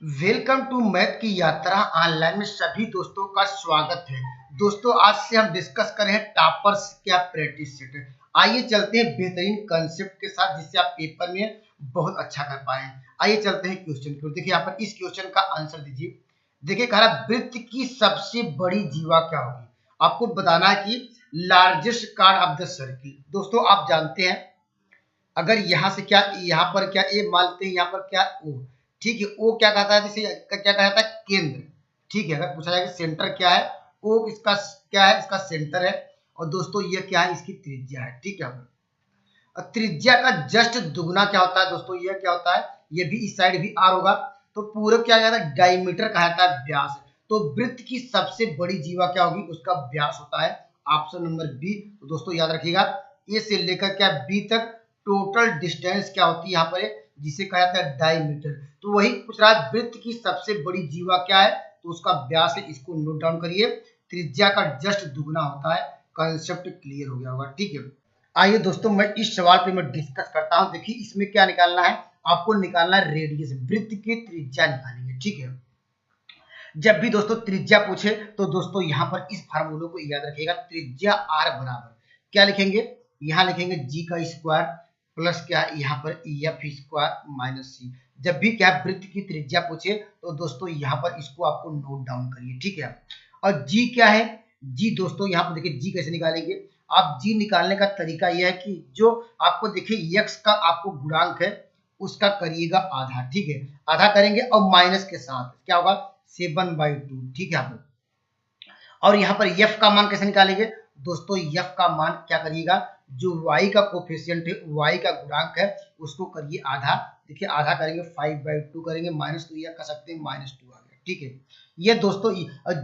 Welcome to math की यात्रा online में सभी दोस्तों का स्वागत है। दोस्तों आज से हम डिस्कस कर रहे हैं टॉपर्स क्या प्रैक्टिस सेट। आइए चलते हैं बेहतरीन कंसेप्ट के साथ जिससे आप पेपर में बहुत अच्छा कर पाए। आइए चलते हैं क्वेश्चन की ओर। देखिए यहाँ पर इस क्वेश्चन का आंसर दीजिए। देखिए कह रहा वृत्त की सबसे बड़ी जीवा क्या होगी। आपको बताना है कि largest card of the circle. दोस्तों आप जानते हैं अगर यहाँ से क्या यहाँ पर क्या ए मानते हैं, यहाँ पर क्या ओ, ठीक है। ओ क्या कहता है, जैसे क्या कहता है केंद्र, ठीक है। अगर पूछा जाए कि सेंटर क्या है, ओ इसका क्या है, इसका सेंटर है। और दोस्तों ये क्या है, इसकी त्रिज्या है, ठीक है। और त्रिज्या का जस्ट दुगना क्या होता है दोस्तों, ये क्या होता है, ये भी इस साइड भी आर होगा तो पूरा क्या जाता है डायमीटर कहा जाता है, व्यास। तो वृत्त की सबसे बड़ी जीवा क्या होगी, उसका व्यास होता है ऑप्शन नंबर बी। तो दोस्तों याद रखिएगा ए से लेकर क्या बी तक टोटल डिस्टेंस क्या होती है यहाँ पर, जिसे कहा जाता है डायमीटर। तो वही पूछ रहा है वृत्त की सबसे बड़ी जीवा क्या है, तो उसका व्यास है। इसको नोट डाउन करिए, त्रिज्या का जस्ट दुगना होता है। कंसेप्ट क्लियर हो गया होगा, ठीक है। आइए दोस्तों मैं इस सवाल पे मैं डिस्कस करता हूं। देखिए इसमें क्या निकालना है, आपको निकालना है रेडियस, वृत्त की त्रिज्या निकालेंगे, ठीक है। जब भी दोस्तों त्रिज्या पूछे तो दोस्तों यहाँ पर इस फार्मूले को याद रखिएगा, त्रिज्या आर बराबर क्या लिखेंगे, यहाँ लिखेंगे जी का स्क्वायर प्लस क्या यहाँ पर एफ स्क्वायर माइनस सी। जब भी क्या वृत्त की त्रिज्या पूछे तो दोस्तों यहाँ पर इसको आपको नोट डाउन करिए, ठीक है। और जी क्या है, जी दोस्तों यहाँ पर देखिए जी कैसे निकालेंगे आप। जी निकालने का तरीका यह है कि जो आपको देखिए यक्स का आपको गुणांक है उसका करिएगा आधा, ठीक है। आधा करेंगे और माइनस के साथ क्या होगा 7/2, ठीक है। आप और यहाँ पर एफ का मान कैसे निकालेंगे दोस्तों, एफ का मान क्या करिएगा, जो y का कोफिशिएंट है, y का गुणांक है, उसको करिए आधा। देखिए आधा करेंगे 5/2 करेंगे माइनस, तो यह कर सकते हैं -2 आ गया, ठीक है। ये दोस्तों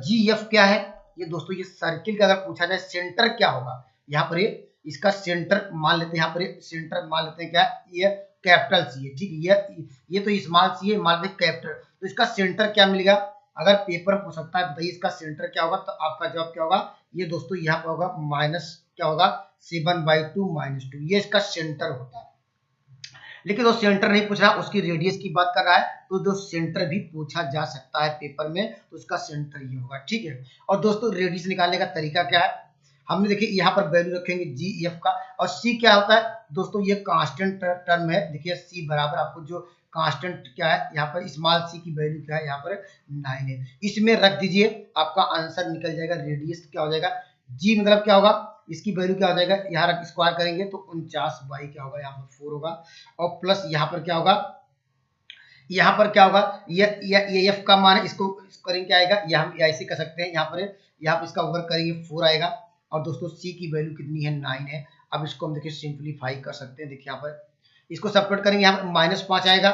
जी एफ क्या है, ये दोस्तों ये सर्किल का अगर पूछा जाए सेंटर क्या होगा, यहाँ पर ये इसका सेंटर मान लेते हैं, यहाँ पर सेंटर मान लेते हैं क्या, ये कैपिटल सी है, ठीक है। ये तो स्मॉल सी है, मान लेते हैं कैपिटल। तो इसका सेंटर क्या मिलेगा, अगर पेपर पूछ सकता है बताइए इसका सेंटर क्या होगा, तो आपका जवाब क्या होगा, ये दोस्तों यहाँ पर होगा माइनस क्या होगा 7/2 -2, ये इसका सेंटर होता है। लेकिन वो सेंटर नहीं पूछ रहा, उसकी रेडियस की बात कर रहा है, तो दोस्तों सेंटर भी पूछा जा सकता है पेपर में, तो उसका सेंटर ये होगा, ठीक है। और दोस्तों रेडियस निकालने का तरीका क्या है, हमने देखिए यहाँ पर वैल्यू रखेंगे जी एफ का, और सी क्या होता है दोस्तों, ये कांस्टेंट टर्म है। देखिए सी बराबर आपको जो कांस्टेंट क्या है, यहाँ पर स्मॉल सी की वैल्यू क्या है, यहाँ पर 9 है। इसमें रख दीजिए, आपका आंसर निकल जाएगा। रेडियस क्या हो जाएगा, जी मतलब क्या होगा, इसकी वैल्यू क्या हो जाएगा, यहाँ रख स्क्वायर करेंगे तो 49 क्या होगा, यहाँ पर 4 होगा। और प्लस यहाँ पर क्या होगा, यहाँ पर क्या होगा, ये एफ का मान है, इसको करेंगे क्या आएगा, ये हम ऐसे कर सकते हैं, यहाँ पर इसका वर्क करेंगे 4 आएगा। और दोस्तों सी की वैल्यू कितनी है 9 है। अब इसको हम देखिए सिंप्लीफाई कर सकते हैं। देखिए यहाँ पर इसको सेपरेट करेंगे, यहाँ पर -5 आएगा,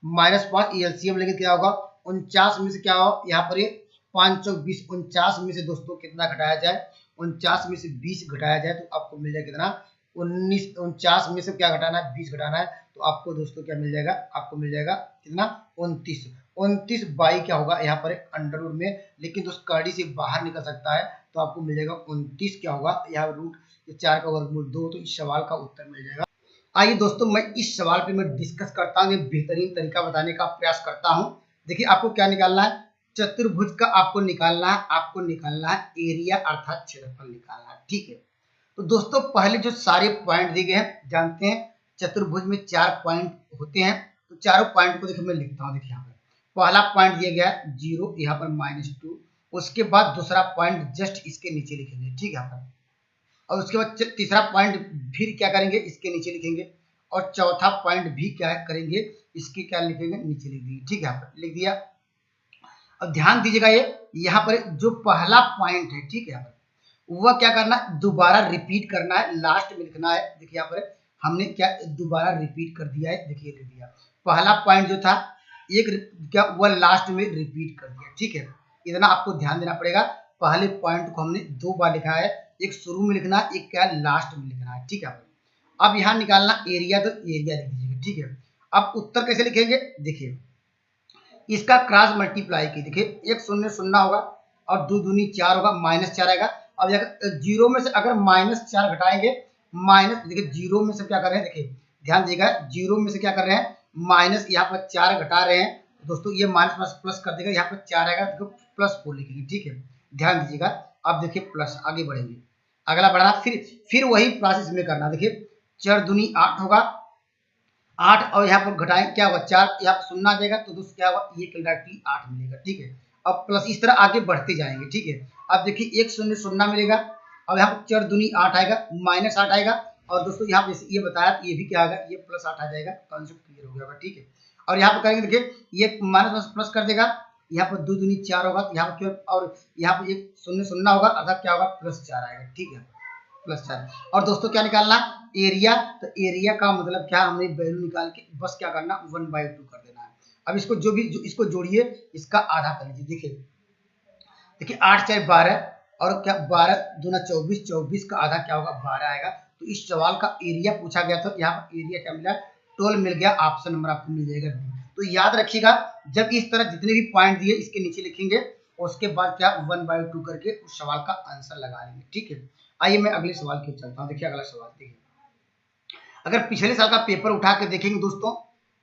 -5 एलसीएम लेंगे क्या होगा 49 में से क्या होगा, यहाँ पर ये 520, 49 में से दोस्तों कितना घटाया जाए, 49 में से 20 घटाया जाए तो आपको मिल जाएगा कितना 19। 49 में से क्या घटाना है 20 घटाना है, तो आपको दोस्तों क्या मिल जाएगा, आपको मिल जाएगा कितना 29। 29 बाई क्या होगा यहाँ पर अंडर रूट में, लेकिन दोस्त कड़ी से बाहर निकल सकता है, तो आपको मिल जाएगा 29 क्या होगा, यहाँ रूट 4 का वर्गमूल 2, तो इस सवाल का उत्तर मिल जाएगा। आइए दोस्तों मैं इस सवाल पे मैं डिस्कस करता हूँ, बेहतरीन तरीका बताने का प्रयास करता हूँ। देखिए आपको क्या निकालना है, चतुर्भुज का आपको निकालना है, एरिया अर्थात क्षेत्रफल निकालना है, ठीक है। तो दोस्तों पहले जो सारे पॉइंट दिए गए हैं, जानते हैं चतुर्भुज में 4 पॉइंट होते हैं, तो चारों पॉइंट को देखिए मैं लिखता हूँ। देखिए यहाँ पर पहला पॉइंट दिया गया है 0, यहाँ पर -2, उसके बाद दूसरा पॉइंट जस्ट इसके नीचे लिखेंगे, ठीक है यहाँ पर। और उसके बाद तीसरा पॉइंट फिर क्या करेंगे, इसके नीचे लिखेंगे। और चौथा पॉइंट भी क्या करेंगे, इसके क्या लिखेंगे, नीचे लिख दिए, ठीक है यहाँ पर लिख दिया। अब ध्यान दीजिएगा ये यहाँ पर जो पहला पॉइंट है, ठीक है, यहाँ पर वह क्या करना है, दोबारा रिपीट करना है, लास्ट में लिखना है। देखिए यहाँ पर हमने क्या दोबारा रिपीट कर दिया है, देखिए लिख दिया। पहला पॉइंट जो था एक क्या वह लास्ट में रिपीट कर दिया, ठीक है। इतना आपको ध्यान देना पड़ेगा, पहले पॉइंट को हमने 2 बार लिखा है, एक शुरू में लिखना है, एक क्या लास्ट में लिखना है, ठीक है। अब यहाँ निकालना एरिया, तो एरिया लिख दीजिएगा, ठीक है। अब उत्तर कैसे लिखेंगे, देखिए इसका क्रॉस मल्टीप्लाई की, देखिए 1 0 0 होगा और 2 दूनी 4 होगा, -4 आएगा। अब जीरो में से अगर -4 घटाएंगे, माइनस देखिए जीरो में से क्या कर रहे हैं, देखिए ध्यान दीजिएगा जीरो में से क्या कर रहे हैं, माइनस यहाँ पर 4 घटा रहे हैं, दोस्तों ये माइनस प्लस प्लस कर देगा, यहाँ पर 4 आएगा तो प्लस 4 लिखेंगे, ठीक है, ध्यान दीजिएगा। अब देखिए प्लस, आगे बढ़ेंगे, अगला बढ़ा, फिर वही प्रोसेस में करना। देखिए 4 दूनी 8 होगा, 8 और यहाँ पर घटाएं क्या होगा 4, यहाँ पर शून्य आ जाएगा तो दोस्तों क्या होगा ये डायरेक्टली 8 मिलेगा, ठीक है। अब प्लस इस तरह आगे बढ़ते जाएंगे, ठीक है। अब देखिए 1 शून्य शून्य मिलेगा, अब यहाँ पर 4 दूनी 8 आएगा, माइनस 8 आएगा, और दोस्तों यहाँ पर जैसे ये बताया ये भी क्या आएगा, ये प्लस 8 आ जाएगा, कॉन्सेप्ट क्लियर हो गया, ठीक है। और यहाँ पर करेंगे, देखिए ये माइनस प्लस प्लस कर देगा, यहाँ पर 2 दूनी 4 होगा, यहाँ पर और यहाँ पर 1 शून्य शून्य होगा, अर्थात क्या होगा प्लस 4 आएगा, ठीक है, प्लस 4। और दोस्तों क्या निकालना, एरिया, तो एरिया का मतलब क्या, हमने वैल्यू निकाल के बस क्या करना 1/2 कर देना है। अब इसको इसको जोड़िए, इसका आधा कर लीजिए। देखिए 8 4 12 और क्या 12 दूना 24, 24 का आधा क्या होगा 12 आएगा। तो इस सवाल का एरिया पूछा गया, तो यहाँ पर एरिया क्या मिला 12 मिल गया, ऑप्शन नंबर आपको मिल जाएगा बी। तो याद रखिएगा, जब इस तरह जितने भी पॉइंट दिए इसके नीचे लिखेंगे, उसके बाद क्या 1/2 करके उस सवाल का आंसर लगा लेंगे, ठीक है। आइए मैं अगले सवाल की ओर चलता हूँ। देखिए अगला सवाल देखिए, अगर पिछले साल का पेपर उठा के देखेंगे दोस्तों,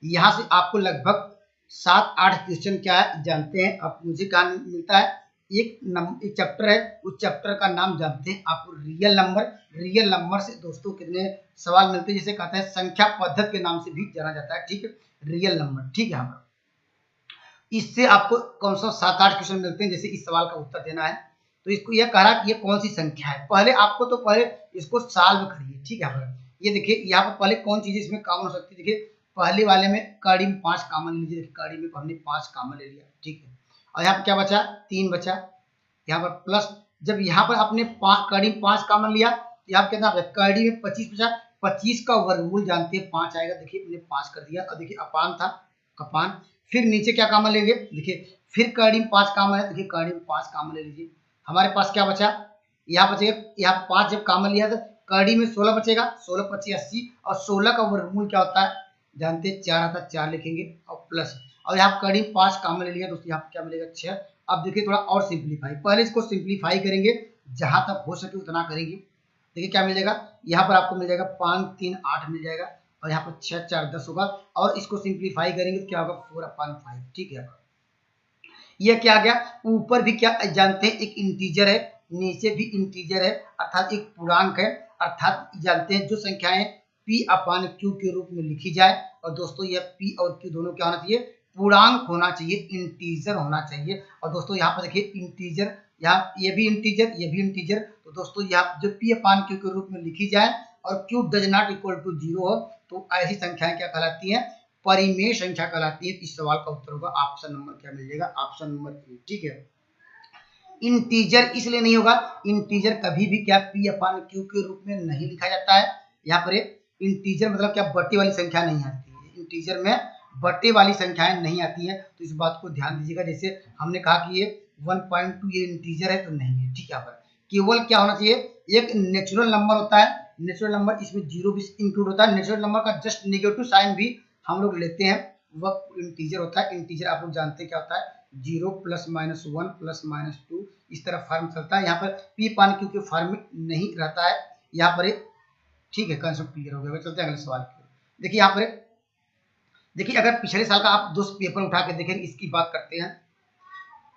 यहाँ से आपको लगभग 7-8 क्वेश्चन क्या है जानते हैं आप, मुझे क्या मिलता है, एक चैप्टर है, उस चैप्टर का नाम जानते हैं आपको रियल नंबर। रियल नंबर से दोस्तों कितने सवाल मिलते हैं, जिसे कहते हैं संख्या पद्धति के नाम से भी जाना जाता है, ठीक है, रियल नंबर, ठीक है। यहाँ इससे आपको कौन सा 7-8 क्वेश्चन मिलते हैं, जैसे इस सवाल का उत्तर देना है। तो इसको यह कह रहा कि ये कौन सी संख्या है, पहले आपको तो पहले इसको सॉल्व करिए, ठीक है। ये देखिए यहाँ पर पहले कौन चीज इसमें कॉमन हो सकती है, देखिए पहले वाले में कड़ी में 5 कॉमन ले लीजिए, देखिए कड़ी में हमने 5 कॉमन ले लिया, ठीक है। और यहाँ पर क्या बचा 3 बचा, यहाँ पर प्लस, जब यहाँ पर आपने कड़ी में 5 कॉमन लिया, यहाँ पर कितना कड़ी में 25 बचा, 25 का वर्गमूल जानते हैं 5 आएगा, देखिए हमने 5 कर दिया। और देखिए अपान था, अपान, फिर नीचे क्या कॉमन लेंगे, देखिए फिर कड़ी में 5 कॉमन है, देखिए कड़ी में 5 कॉमन ले लीजिए, हमारे पास क्या बचा, यहाँ बचेगा, यहाँ 5 जब कॉमन लिया तो कड़ी में 16 बचेगा, 16 25 80, और 16 का वर्गमूल क्या होता है जानते हैं 4 आता है, 4 लिखेंगे और प्लस, और यहाँ कड़ी में 5 कॉमन ले लिया दोस्तों, यहाँ क्या मिलेगा 6। अब देखिए थोड़ा और सिंप्लीफाई, पहले इसको सिंप्लीफाई करेंगे, जहां तक हो सके उतना करेंगे। देखिए क्या मिलेगा, यहाँ पर आपको मिल जाएगा 5 3 8 मिल जाएगा, और यहाँ पर 6 4 10 होगा, और इसको सिंप्लीफाई करेंगे तो क्या होगा 4/5, ठीक है। ये क्या आ गया, ऊपर भी क्या जानते हैं एक इंटीजर है, नीचे भी इंटीजर है, अर्थात एक पूर्णांक है, अर्थात जानते हैं जो संख्याएं p/q के रूप में लिखी जाए, और दोस्तों यह p और q दोनों क्या होना चाहिए, पूर्णांक होना चाहिए, इंटीजर होना चाहिए। और दोस्तों यहाँ पर देखिए इंटीजर, यहाँ ये भी इंटीजर, ये भी इंटीजर, तो दोस्तों यहाँ जो p/q के रूप में लिखी जाए और q does not equal to 0 हो, तो ऐसी संख्याएं क्या कहलाती हैं, परिमेय संख्या कहलाती है। इस सवाल का उत्तर होगा ऑप्शन नंबर क्या मिल जाएगा, ऑप्शन नंबर ए, ठीक है। इंटीजर इसलिए नहीं होगा, इंटीजर कभी भी क्या p/q के रूप में नहीं लिखा जाता है। यहाँ पर इंटीजर मतलब क्या बट्टे वाली संख्या नहीं आती है, इंटीजर में बट्टे वाली संख्याएं नहीं आती हैं, तो इस बात को ध्यान दीजिएगा। जैसे हमने कहा कि ये 1.2 ये इंटीजर है तो नहीं है, ठीक है। केवल क्या होना चाहिए, एक नेचुरल नंबर होता है, नेचुरल नंबर इसमें 0 भी इंक्लूड होता है, नेचुरल नंबर का जस्ट नेगेटिव साइन भी हम लोग लेते हैं, वह इंटीजर होता है। इंटीजर आप लोग जानते हैं क्या होता है, 0 +-1 +-2 इस तरह फॉर्म चलता है। यहाँ पर p/q के फॉर्म में नहीं रहता है यहाँ पर, ठीक है, कंसेप्ट क्लियर हो गया। चलते हैं अगले सवाल की। देखिए यहाँ पर देखिए, अगर पिछले साल का आप दोस्त पेपर उठा के देखें, इसकी बात करते हैं।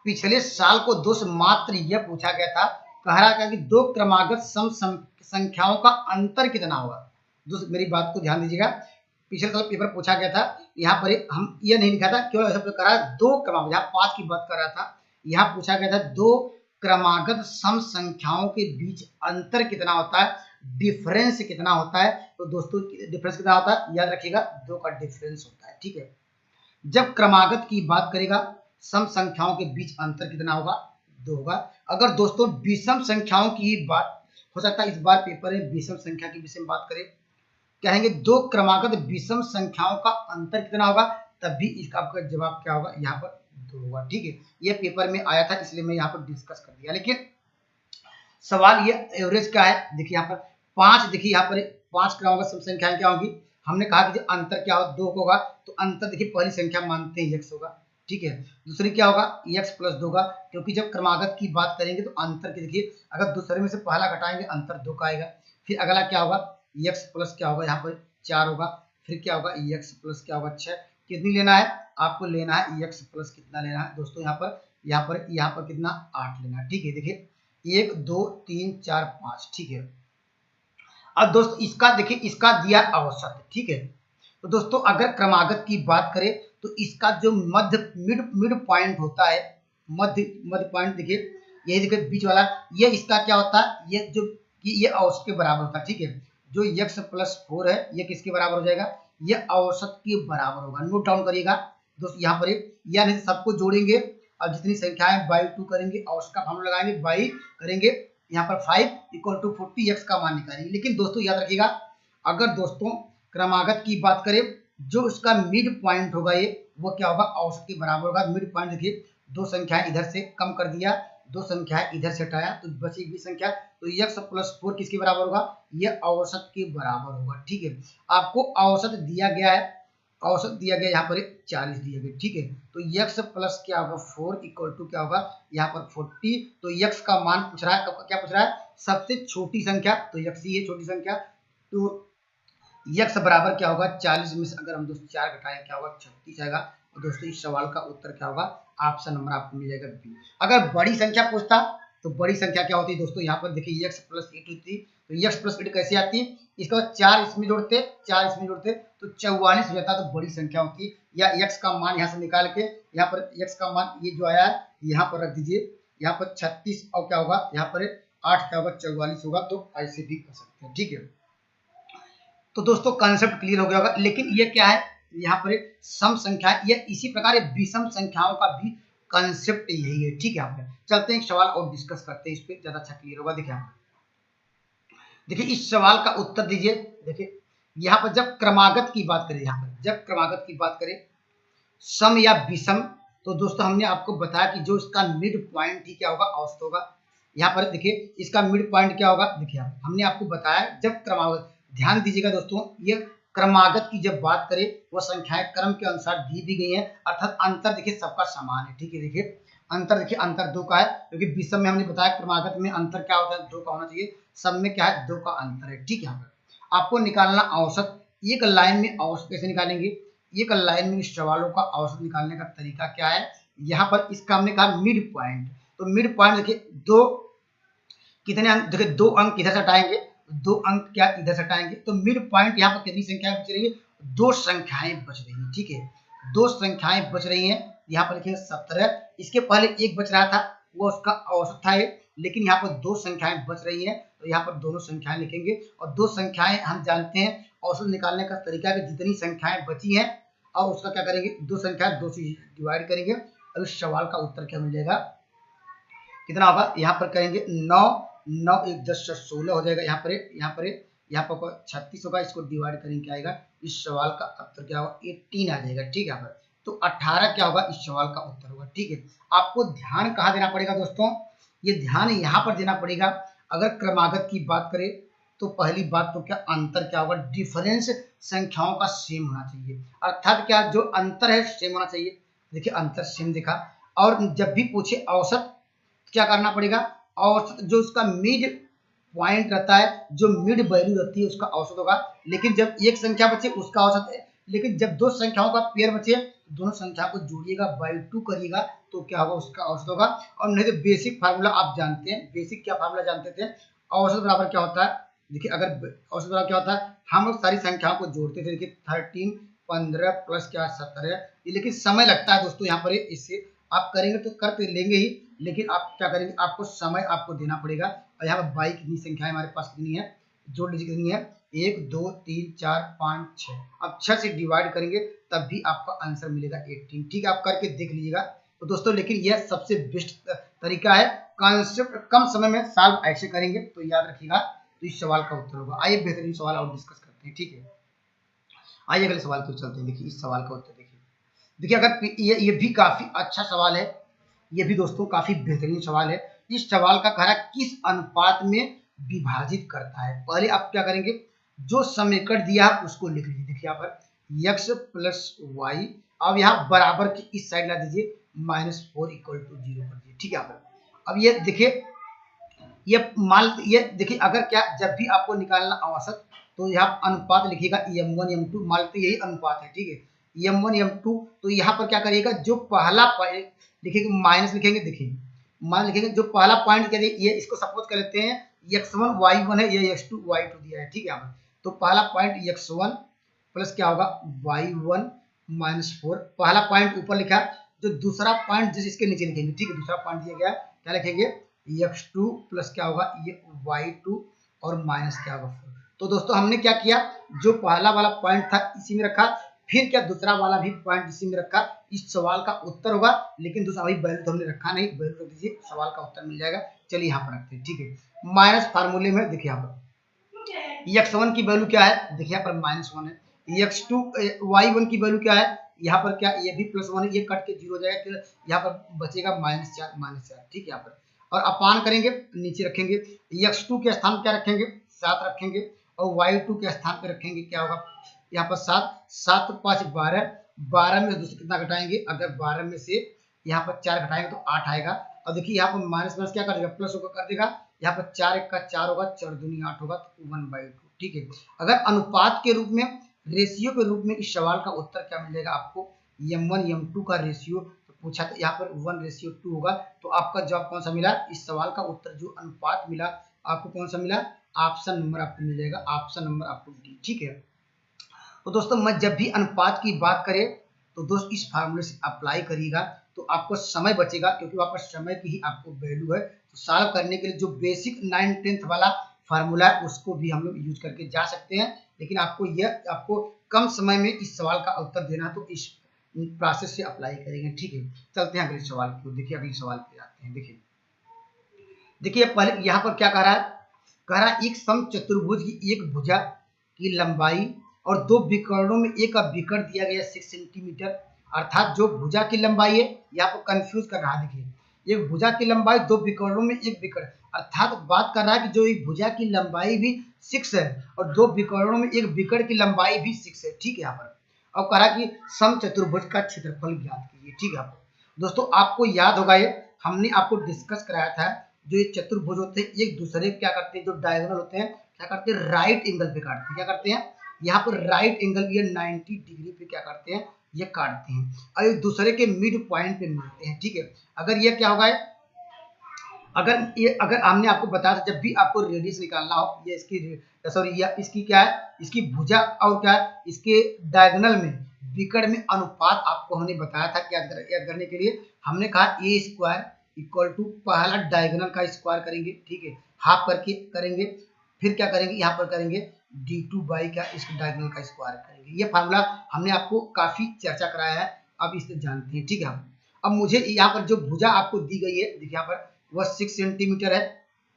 पिछले साल को दोस्त मात्र यह पूछा गया था, कह रहा था कि दो क्रमागत सम संख्याओं का अंतर कितना होगा। दोस्त मेरी बात को ध्यान दीजिएगा, पिछले साल पेपर पूछा गया था, यहाँ पर हम यह नहीं लिखा था, क्यों ऐसा कर रहा है, दो क्रमागत, यहाँ 5 की बात कर रहा था, यहाँ पूछा गया था दो क्रमागत सम संख्याओं के बीच अंतर कितना होता है, डिफरेंस कितना होता है। तो दोस्तों डिफरेंस कितना होता है, याद रखिएगा 2 का डिफरेंस होता है, ठीक है। जब क्रमागत की बात करेगा, सम संख्याओं के बीच अंतर कितना होगा, 2 होगा। अगर दोस्तों विषम संख्याओं की बात, हो सकता है इस बार पेपर में विषम संख्या के विषय में बात करें, कहेंगे दो क्रमागत विषम संख्याओं का अंतर कितना होगा, तब भी इसका आपका जवाब क्या होगा, यहाँ पर 2 होगा, ठीक है। ये पेपर में आया था इसलिए मैं यहाँ पर डिस्कस कर दिया, लेकिन सवाल ये एवरेज क्या है, देखिए यहाँ पर 5, देखिए यहाँ पर 5 क्रमागत सम संख्याएं क्या होगी, हमने कहा कि जो अंतर क्या होगा 2 होगा, तो अंतर देखिए पहली संख्या मानते हैं x होगा, ठीक है। दूसरी क्या होगा x + 2 होगा, क्योंकि जब क्रमागत की बात करेंगे तो अंतर की देखिए अगर दूसरे में से पहला घटाएंगे अंतर 2 का आएगा। फिर अगला क्या होगा x प्लस क्या होगा, यहाँ पर 4 होगा, फिर क्या होगा x प्लस क्या होगा 6, कितनी लेना है आपको, लेना है x प्लस कितना लेना है दोस्तों, यहाँ पर कितना 8 लेना है। ठीक है, देखिए 1 2 3 4 5। ठीक है, अब दोस्तों इसका देखिए, इसका दिया औसत। ठीक है, तो दोस्तों अगर क्रमागत की बात करें तो इसका जो मध्य मिड पॉइंट होता है, मध्य पॉइंट देखिए, यही देखिए बीच वाला, ये इसका क्या होता है, ये जो ये औसत के बराबर होता है। ठीक है, जो x प्लस 4 है ये किसके बराबर हो जाएगा, ये औसत के बराबर होगा। नोट डाउन करिएगा दोस्तों, यहाँ पर यानी सबको जोड़ेंगे और जितनी संख्याएं बाई 2 करेंगे, औसत का फार्मूला लगाएंगे, बाई करेंगे, यहाँ पर 5 इक्वल टू 40 x का मान निकालेंगे। लेकिन दोस्तों याद रखिएगा, अगर दोस्तों क्रमागत की बात करें, जो इसका मिड पॉइंट होगा ये, वो क्या होगा, औसत के बराबर होगा। मिड पॉइंट देखिए, दो संख्याएं इधर से कम कर दिया, दो संख्याएं इधर से हटाया तो बची भी संख्या, तो x प्लस 4 किसके बराबर होगा, ये औसत के बराबर होगा। ठीक है, आपको औसत दिया गया है, औसत दिया गया यहाँ पर 40 दिया गया। ठीक है, तो x प्लस क्या होगा 4 इक्वल टू क्या होगा यहाँ पर 40। तो x का मान पूछ रहा है, क्या पूछ रहा है, सबसे छोटी संख्या, तो x ही है छोटी संख्या। तो x बराबर क्या होगा 40 में से अगर हम दोस्तों 4 घटाएं क्या होगा 36 आएगा। और दोस्तों इस सवाल का उत्तर क्या होगा, ऑप्शन नंबर आपको मिल जाएगा बी। अगर बड़ी संख्या पूछता तो बड़ी संख्या क्या होती है दोस्तों, यहाँ पर देखिए x प्लस 8 होती, तो x प्लस 8 कैसे आती है, इसके बाद 4 इसमें जोड़ते, 4 इसमें जोड़ते तो 44 हो जाता, तो बड़ी संख्या होती है। या x का मान यहाँ से निकाल के, यहाँ पर x का मान ये जो आया है यहाँ पर रख दीजिए, यहाँ पर 36 और क्या होगा यहाँ पर 8 क्या होगा 44 होगा। तो ऐसे भी कर सकते हैं। ठीक है, तो दोस्तों कंसेप्ट क्लियर हो गया होगा। लेकिन ये क्या है, यहाँ पर सम संख्या, ये इसी प्रकार विषम संख्याओं का भी कंसेप्ट यही है। ठीक है, यहाँ पर चलते हैं एक सवाल और डिस्कस करते हैं, इस पे ज्यादा अच्छा क्लियर होगा। देखिए देखिए इस सवाल का उत्तर दीजिए। देखिए यहाँ पर जब क्रमागत की बात करें, यहाँ पर जब क्रमागत की बात करें सम या विषम, तो दोस्तों हमने आपको बताया कि जो इसका मिड पॉइंट ही क्या होगा, औसत होगा। यहाँ पर देखिए इसका मिड पॉइंट क्या होगा, देखिए हमने आपको बताया जब क्रमागत, ध्यान दीजिएगा दोस्तों, ये क्रमागत की जब बात करें वो संख्याएं क्रम के अनुसार दी भी गई हैं, अर्थात अंतर देखिए सबका समान है। ठीक है, देखिए अंतर, देखिए अंतर 2 का है, क्योंकि विषम में हमने बताया क्रमागत में अंतर क्या होता है 2 का होना चाहिए, सब में क्या है 2 का अंतर है। ठीक है, यहाँ पर आपको निकालना औसत, एक लाइन में औसत कैसे निकालेंगे, एक लाइन में इस सवालों का औसत निकालने का तरीका क्या है, यहाँ पर इसका हमने कहा मिड पॉइंट, तो मिड पॉइंट देखिए दो कितने अंक, देखिए 2 अंक इधर से हटाएंगे, 2 अंक क्या इधर से हटाएंगे, तो मिड पॉइंट यहाँ पर कितनी संख्याएं बच रही है, 2 संख्याएं बच रही है। ठीक है, 2 संख्याएं बच रही हैं, यहाँ पर लिखेंगे 17, इसके पहले एक बच रहा था वो उसका औसत था, लेकिन यहाँ पर 2 संख्याएं बच रही हैं, तो यहाँ पर दोनों संख्याएं लिखेंगे। और 2 संख्याएं हम जानते हैं औसत निकालने का तरीका है, जितनी संख्याएं बची हैं और उसका क्या करेंगे, 2 संख्या 2 से डिवाइड करेंगे। अब इस सवाल का उत्तर क्या मिल जाएगा, कितना होगा, यहाँ पर करेंगे 9 9 1 10 16 हो जाएगा। यहाँ पर 36 होगा, इसको डिवाइड करेंगे क्या आएगा, इस सवाल का उत्तर क्या होगा 18 आ जाएगा। ठीक है, यहाँ पर तो 18 क्या होगा, इस सवाल का उत्तर होगा। ठीक है, आपको ध्यान कहाँ देना पड़ेगा दोस्तों, ये ध्यान यहाँ पर देना पड़ेगा। अगर क्रमागत की बात करें तो पहली बात तो क्या अंतर क्या होगा, डिफरेंस संख्याओं का सेम होना चाहिए, अर्थात क्या जो अंतर है सेम होना चाहिए। देखिए अंतर सेम दिखा, और जब भी पूछे औसत क्या करना पड़ेगा, औसत जो उसका मिड पॉइंट रहता है, जो मिड वैल्यू रहती है उसका औसत होगा। लेकिन जब एक संख्या बचे उसका औसत है, लेकिन जब दो संख्याओं का पेयर बचे दोनों संख्या को जोड़िएगा, बाई 2 करिएगा तो क्या होगा, उसका औसत होगा। और नहीं तो बेसिक फार्मूला आप जानते हैं, बेसिक क्या फार्मूला जानते थे, औसत बराबर क्या होता है, देखिए अगर औसत बराबर क्या होता है, हम लोग सारी संख्याओं को जोड़ते थे, देखिए 13 15 प्लस क्या 17, लेकिन समय लगता है दोस्तों, यहाँ पर इससे आप करेंगे तो कर तो लेंगे ही, लेकिन आप क्या करेंगे, आपको समय आपको देना पड़ेगा। और यहाँ पर बाई कितनी संख्या हमारे पास कितनी है, जोड़ लीजिए कितनी है, 1 2 3 4 5 6, अब 6 से डिवाइड करेंगे तब भी आपका आंसर मिलेगा 18। ठीक है, आप करके देख लीजिएगा। तो दोस्तों लेकिन यह सबसे बेस्ट तरीका है, कॉन्सेप्ट कम समय में सॉल्व ऐसे करेंगे तो याद रखिएगा, तो इस सवाल का उत्तर होगा। आइए बेहतरीन सवाल और डिस्कस करते हैं। ठीक है, आइए अगले सवाल पर चलते हैं। देखिए इस सवाल का उत्तर देखिए अगर ये भी काफी अच्छा सवाल है, ये भी दोस्तों काफी बेहतरीन सवाल है। इस सवाल का कह रहा है किस अनुपात में विभाजित करता है। पहले आप क्या करेंगे, जो समीकरण दिया है उसको लिख लीजिए। देखिए यहाँ पर x प्लस वाई, अब यहाँ बराबर की इस साइड ला दीजिए, -4 इक्वल टू 0 कर दीजिए। ठीक है, यहाँ पर अब ये देखिए, ये देखिए अगर क्या जब भी आपको निकालना औसत तो यहाँ अनुपात लिखिएगा m1 m2, मान लेते यही अनुपात है। ठीक है, m1 m2, तो यहाँ पर क्या करिएगा, जो पहला पॉइंट लिखेंगे माइनस लिखेंगे, देखिए मान लिखेंगे जो पहला पॉइंट क्या ये इसको सपोज कर लेते हैं x1 y1 है, ये x2 y2 दिया है, ठीक है। तो पहला पॉइंट x1 प्लस क्या होगा y1 माइनस 4, पहला पॉइंट ऊपर लिखा। जो दूसरा पॉइंट जिस इसके नीचे लिखेंगे, ठीक है, दूसरा पॉइंट दिया गया क्या लिखेंगे x2 प्लस क्या होगा ये y2 और माइनस क्या होगा 4। तो दोस्तों हमने क्या किया, जो पहला वाला पॉइंट था इसी में रखा, फिर क्या दूसरा वाला भी पॉइंट इसी में रखा। इस सवाल का उत्तर होगा, लेकिन दूसरा वही वैल्यू तो हमने रखा नहीं, वैल्यू रख दीजिए, सवाल का उत्तर मिल जाएगा। चलिए यहाँ पर रखते हैं, ठीक है। माइनस फार्मूले में देखिए यहाँ पर x1 की वैल्यू क्या है, देखिए यहाँ पर -1 है। x2 y1 की वैल्यू क्या है, यहाँ पर क्या ये भी +1 है, ये कट के 0 हो जाएगा, यहाँ पर बचेगा -4, ठीक है। यहाँ पर और अपान करेंगे, नीचे रखेंगे, x2 के स्थान क्या रखेंगे 7 रखेंगे, और y2 के स्थान पे रखेंगे क्या होगा यहाँ पर 7, 7 5 12, 12 में दूसरे कितना घटाएंगे, अगर 12 में से यहाँ पर 4 घटाएंगे तो 8 आएगा। और देखिए यहाँ पर माइनस माइनस क्या कर देगा, प्लस होकर कर देगा, यहाँ पर 4 1 का 4 होगा, 4 दूनी 8 होगा, तो 1/2, ठीक है। अगर अनुपात के रूप में, रेशियो के रूप में इस सवाल का उत्तर क्या मिलेगा आपको, m1 m2 का रेशियो तो पूछा था, यहाँ पर 1:2 होगा। तो आपका जवाब कौन सा मिला, इस सवाल का उत्तर जो अनुपात मिला आपको कौन सा मिला, ऑप्शन नंबर आपको मिल जाएगा, ऑप्शन नंबर आपको डी, ठीक है। तो दोस्तों मैं जब भी अनुपात की बात करें तो दोस्त इस फार्मूले से अप्लाई करिएगा, तो आपको समय बचेगा, क्योंकि वहाँ पर समय की ही आपको वैल्यू है। तो सॉल्व करने के लिए जो बेसिक 9th 10th वाला फार्मूला है उसको भी हम लोग यूज करके जा सकते हैं, लेकिन आपको कम समय में इस सवाल का उत्तर देना है, तो इस प्रोसेस से अप्लाई करेंगे, ठीक है। चलते हैं अगले सवाल की ओर, देखिए अगले सवाल पे आते हैं। देखिए पहले यहाँ पर क्या कह रहा है, कह रहा है एक समचतुर्भुज की एक भुजा की लंबाई और दो विकर्णों में एक विकर्ण दिया गया 6 सेंटीमीटर, अर्थात जो भुजा की लंबाई है, ये आपको कंफ्यूज कर रहा है। देखिए एक भुजा की लंबाई, दो विकर्णों में एक विकर्ण, अर्थात बात कर रहा है कि जो एक भुजा की लंबाई भी 6 है और दो विकर्णों में एक विकर्ण की लंबाई भी 6 है, ठीक है। यहाँ पर अब कह रहा है कि समचतुर्भुज का क्षेत्रफल ज्ञात कीजिए, ठीक है। आपको दोस्तों आपको याद होगा, ये हमने आपको डिस्कस कराया था, जो ये चतुर्भुज होते हैं एक दूसरे क्या करते हैं, जो डायगोनल होते हैं क्या करते हैं, राइट एंगल पे काटते हैं, क्या करते हैं यहाँ पर राइट एंगल, ये 90 डिग्री पे क्या करते हैं, ये काटते हैं और एक दूसरे के मिड पॉइंट पे मिलते हैं, ठीक है। अगर ये क्या होगा, अगर हमने आपको बताया था जब भी आपको रेडियस निकालना हो, ये इसकी सॉरी या इसकी क्या है, इसकी भुजा और क्या है, इसके डायगोनल में विकर्ण में अनुपात आपको हमने बताया था। क्या याद करने के लिए हमने कहा ए स्क्वायर इक्वल टू पहला डायगोनल का स्क्वायर करेंगे, ठीक है, हाफ करके करेंगे, फिर क्या करेंगे यहाँ पर करेंगे d2 बाई का इस डायगोनल का स्क्वायर करेंगे। ये फार्मूला हमने आपको काफी चर्चा कराया है, अब इसे जानते हैं, ठीक है। अब मुझे यहाँ पर जो भुजा आपको दी गई है, देखिए यहाँ पर वह 6 सेंटीमीटर है,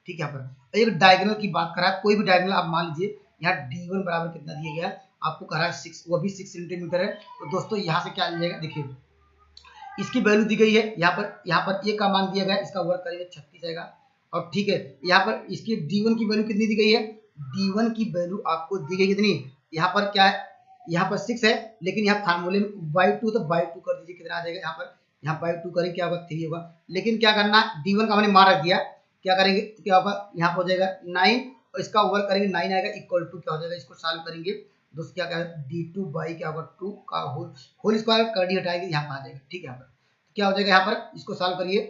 ठीक है। यहाँ पर एक डायगोनल की बात कर रहा है, कोई भी डायगोनल आप मान लीजिए, यहाँ d1 बराबर कितना दिया गया है आपको, कह रहा है 6, वो भी 6 सेंटीमीटर है। तो दोस्तों यहाँ से क्या आ जाएगा, देखिए इसकी वैल्यू दी गई है, यहाँ पर ए का मान दिया गया, इसका वर्ग करेंगे 36 आएगा, और ठीक है यहाँ पर इसकी d1 की वैल्यू कितनी दी गई है, d1 की वैल्यू आपको दी गई कितनी, यहाँ पर क्या है, यहाँ पर 6 है, लेकिन यहाँ फार्मूले में y2 तो y2 कर दीजिए, कितना आ जाएगा यहाँ y2 करेंगे क्या होगा 3 होगा, लेकिन क्या करना d1 का हमने मान रख दिया, क्या करेंगे क्या होगा, यहाँ पर हो जाएगा 9 और इसका वर्ग करेंगे 9 आएगा इक्वल टू क्या हो जाएगा, इसको सॉल्व करेंगे दोस्तों क्या क्या d2 बाई क्या होगा 2 का होल स्क्वायर कर डी हटाएंगे, यहाँ पर आ जाएगा, ठीक है। यहाँ पर क्या हो जाएगा, यहाँ पर इसको सॉल्व करिए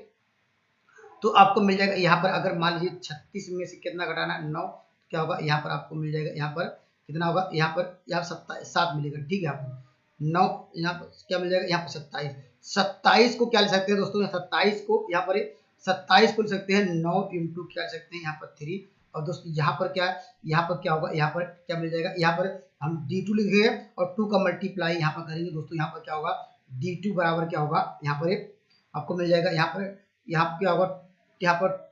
तो आपको मिल जाएगा, यहाँ पर अगर मान लीजिए 36 में से कितना घटाना 9, क्या होगा यहाँ पर आपको मिल जाएगा, यहाँ पर कितना होगा, यहाँ पर 7 मिलेगा, ठीक है। आपको 9 यहाँ पर क्या मिल जाएगा, यहाँ पर 27 को क्या ले सकते हैं दोस्तों, 27 को यहाँ पर 27 को ले सकते हैं 9 इंटू क्या ले सकते हैं यहाँ पर 3, और दोस्तों यहाँ पर क्या है, यहाँ पर क्या होगा, यहाँ पर क्या मिल जाएगा, यहाँ पर हम d2 लिखेंगे और 2 का मल्टीप्लाई यहाँ पर करेंगे दोस्तों, यहाँ पर क्या होगा d2 बराबर क्या होगा, यहाँ पर आपको मिल जाएगा, यहाँ पर क्या होगा, यहाँ पर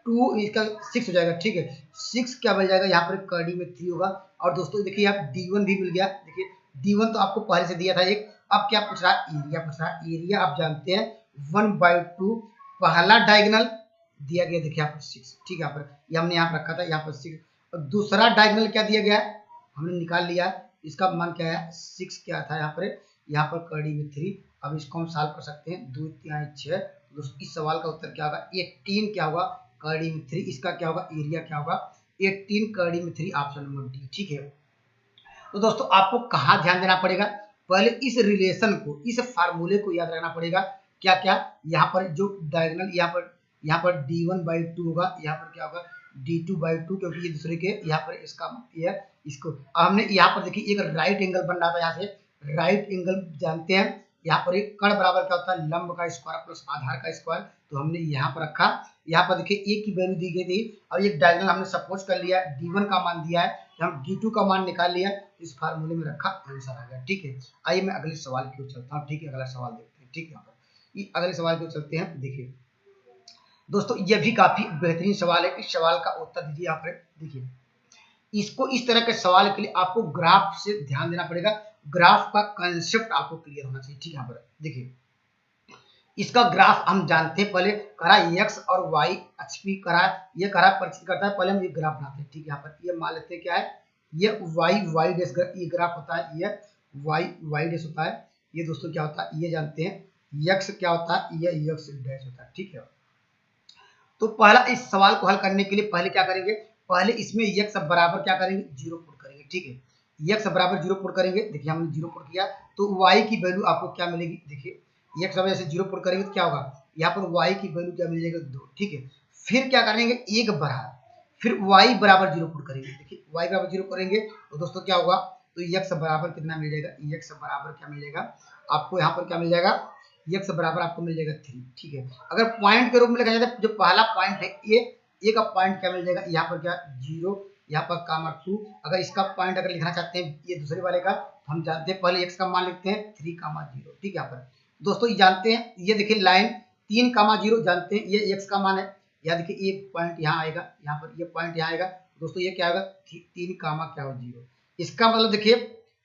2 इसका 6 हो जाएगा, ठीक है। 6 क्या मिल जाएगा, यहाँ पर कड़ी में 3 होगा, और दोस्तों देखिए यहाँ d1 भी मिल गया, देखिए d1 तो आपको पहले से दिया था एक, अब क्या पूछ रहा है, एरिया पूछ रहा है। एरिया आप जानते हैं 1/2 पहला डायगोनल दिया गया, देखिए यहाँ पर 6, ठीक है। यहाँ पर ये हमने यहाँ रखा था, यहाँ पर 6, और दूसरा डायगोनल क्या दिया गया है हमने निकाल लिया, इसका मान क्या है 6 क्या था, यहाँ पर कड़ी में 3। अब इसको हम सॉल्व कर सकते हैं, 2 3 6, दोस्तों इस सवाल का उत्तर क्या होगा, 18 क्या होगा कड़ी में 3, इसका क्या होगा एरिया क्या होगा 18 कड़ी में 3, ऑप्शन नंबर डी, ठीक है। तो दोस्तों आपको कहाँ ध्यान देना पड़ेगा, पहले इस रिलेशन को, इस फार्मूले को याद रखना पड़ेगा। क्या क्या, यहाँ पर जो डायगोनल यहाँ पर d1/2 होगा, यहाँ पर क्या होगा d2/2, क्योंकि ये दूसरे के यहाँ पर इसका ये इसको हमने यहाँ पर देखिए एक राइट एंगल बन रहा था, यहाँ से राइट एंगल जानते हैं। यहाँ पर एक कर्ण बराबर क्या होता है, लंब का स्क्वायर प्लस आधार का स्क्वायर, तो हमने यहाँ पर रखा। यहाँ पर देखिए ए की वैल्यू दी गई थी और एक डायगोनल हमने सपोज कर लिया, d1 का मान दिया है, हम d2 का मान निकाल लिया, इस फार्मूले में रखा, आंसर आ गया। ठीक है, आइए मैं अगले सवाल की ओर चलता हूँ। ठीक है, अगला सवाल देखते हैं। ठीक है, यहाँ पर अगले सवाल की ओर चलते हैं। देखिए दोस्तों, यह भी काफी बेहतरीन सवाल है, इस सवाल का उत्तर दीजिए। यहाँ पर देखिए, इसको इस तरह के सवाल के लिए आपको ग्राफ से ध्यान देना पड़ेगा, ग्राफ का कंसेप्ट आपको क्लियर होना चाहिए। ठीक है, यहाँ पर देखिए इसका ग्राफ हम जानते हैं, पहले करा एक्स और वाई अक्ष पे करा, ये करा परिचित करता है, पहले हम ये ग्राफ बनाते हैं। ठीक है, यहाँ पर ये मान लेते हैं क्या है, ये वाई डेश ये ग्राफ होता है, ये वाई डेश होता है, ये दोस्तों क्या होता है ये जानते हैं, एक्स क्या होता है, ये एक्स डैश होता है। ठीक है, तो पहला इस सवाल को हल करने के लिए पहले क्या करेंगे, पहले इसमें एक्स बराबर क्या करेंगे, 0 पुट करेंगे। ठीक है, एक्स बराबर 0 पुट करेंगे, देखिए हमने 0 पुट किया, तो वाई की वैल्यू आपको क्या मिलेगी, देखिए एक्स बराबर जैसे 0 पुट करेंगे तो क्या होगा, यहाँ पर वाई की वैल्यू क्या मिल जाएगा, 2। ठीक है, फिर क्या करेंगे, एक बराबर, फिर वाई बराबर 0 पुट करेंगे, देखिए वाई बराबर 0 करेंगे तो दोस्तों क्या होगा, तो एक्स बराबर कितना मिल जाएगा, एक्स बराबर क्या मिल जाएगा आपको, यहाँ पर क्या मिल जाएगा, एक्स बराबर आपको मिल जाएगा 3। ठीक है, अगर पॉइंट के रूप में लिखा जाए तो जो पहला पॉइंट है ए का पॉइंट क्या मिल जाएगा, यहाँ पर क्या 0, यहाँ पर कामा 2। अगर इसका पॉइंट अगर लिखना चाहते हैं ये दूसरे वाले का, तो हम जानते हैं पहले एक्स का मान लिखते हैं 3, 0। ठीक है, यहाँ पर दोस्तों ये जानते हैं, ये देखिए लाइन 3, 0 जानते हैं, ये एक्स का मान है, या देखिए ये पॉइंट यहाँ आएगा, यहाँ पर ये पॉइंट यहाँ आएगा, दोस्तों ये क्या आएगा 3, क्या हो 0। इसका मतलब देखिए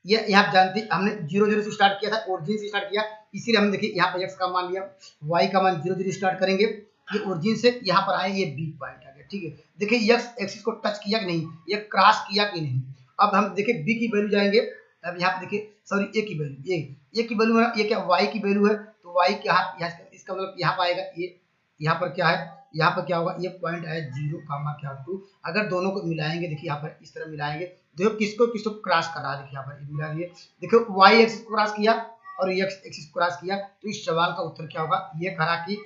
ये यहाँ जानते हैं, हमने 0, 0 से स्टार्ट किया था, ओरिजिन से स्टार्ट किया, इसीलिए हम देखिए यहाँ पर एक्स का मान लिया, वाई का मान 0, 0 स्टार्ट करेंगे, ये ओरिजिन से यहाँ पर आए, ये बी पॉइंट आ गया। ठीक है, देखिए एक्स एक्सिस को टच किया कि नहीं, ये क्रॉस किया कि नहीं। अब हम देखिए बी की वैल्यू जाएंगे, अब यहाँ पे देखिए सॉरी ए की वैल्यू, ए की वैल्यू ये क्या वाई की वैल्यू है, तो वाई क्या है, इसका मतलब यहाँ पर आएगा ये, यहाँ पर क्या है, यहाँ पर क्या होगा, ये पॉइंट है 0, क्या 2। अगर दोनों को मिलाएंगे, देखिए यहाँ पर इस तरह मिलाएंगे, देखो किसको क्रॉस कर रहा है, देखिए यहाँ पर मिला दिए, देखो वाई एक्सिस को क्रॉस किया और एक्स एक्सिस को क्रॉस किया, तो इस सवाल का उत्तर क्या होगा, ये कहा कि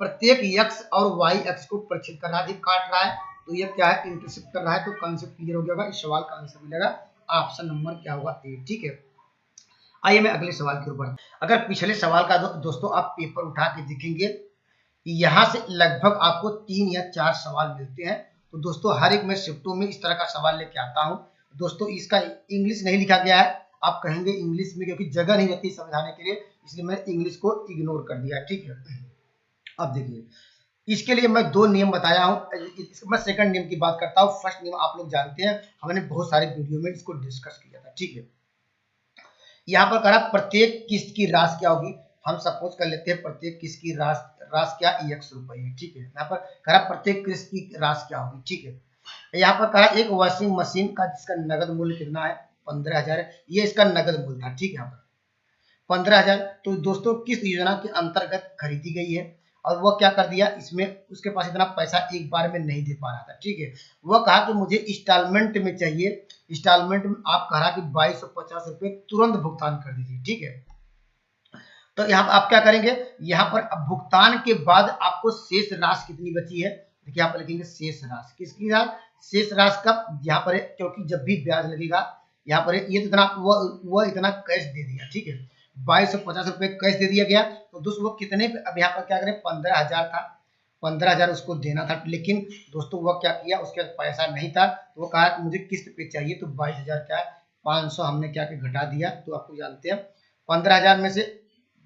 प्रत्येक एक्स और वाई एक्स को परिचित कर रहा है, काट रहा है, तो ये क्या है इंटरसेप्ट कर रहा है, तो कॉन्सेप्ट क्लियर हो गया होगा। इस सवाल का आंसर मिलेगा ऑप्शन नंबर क्या होगा, ए। ठीक है, आइए मैं अगले सवाल के ऊपर, अगर पिछले सवाल का दोस्तों आप पेपर उठा के देखेंगे, यहाँ से लगभग आपको 3 या 4 सवाल मिलते हैं। तो दोस्तों हर एक मैं शिफ्टों में इस तरह का सवाल लेके आता हूँ। दोस्तों इसका इंग्लिश नहीं लिखा गया है, आप कहेंगे इंग्लिश में क्योंकि जगह नहीं रहती समझाने के लिए, इसलिए मैंने इंग्लिश को इग्नोर कर दिया। ठीक है, अब देखिए इसके लिए मैं 2 नियम बताया हूँ, मैं सेकंड नियम की बात करता हूँ। फर्स्ट नियम आप लोग जानते हैं, हमने बहुत सारे वीडियो में इसको डिस्कस किया था। ठीक है, यहाँ पर कहा प्रत्येक किस्त की राशि क्या होगी, हम सपोज कर लेते हैं प्रत्येक किस्त की राशि क्या एक्स रुपए है। ठीक है, यहाँ पर कहा प्रत्येक किस्त की राशि क्या होगी। ठीक है, यहाँ पर कहा एक वॉशिंग मशीन का जिसका नगद मूल्य कितना है, 15,000 है, ये इसका नगद मूल्य था। ठीक है, यहाँ पर 15,000 तो दोस्तों किस योजना के अंतर्गत खरीदी गई है, और वह क्या कर दिया, इसमें उसके पास इतना पैसा एक बार में नहीं दे पा रहा था। ठीक है, वह कहा कि मुझे इंस्टॉलमेंट में चाहिए, इंस्टॉलमेंट में आप कहा कि 2250 रुपये तुरंत भुगतान कर दीजिए। ठीक है, तो यहाँ पर आप क्या करेंगे, यहाँ पर अब भुगतान के बाद आपको शेष राशि कितनी बची है, देखिए यहाँ पर लिखेंगे शेष राशि, किसकी राशि, शेष राशि का यहाँ पर है, क्योंकि जब भी ब्याज लगेगा यहाँ पर ये तो इतना वह इतना कैश दे दिया। ठीक है, 2250 रुपये कैश दे दिया गया, तो दोस्तों वो कितने, अब यहाँ पर क्या करें 15,000 था, 15,000 उसको देना था, लेकिन दोस्तों वह क्या किया, उसके पास पैसा नहीं था, तो वो कहा मुझे किस्त पे चाहिए, तो 22,000 क्या 500 हमने क्या घटा दिया। तो आपको जानते हैं 15,000 में से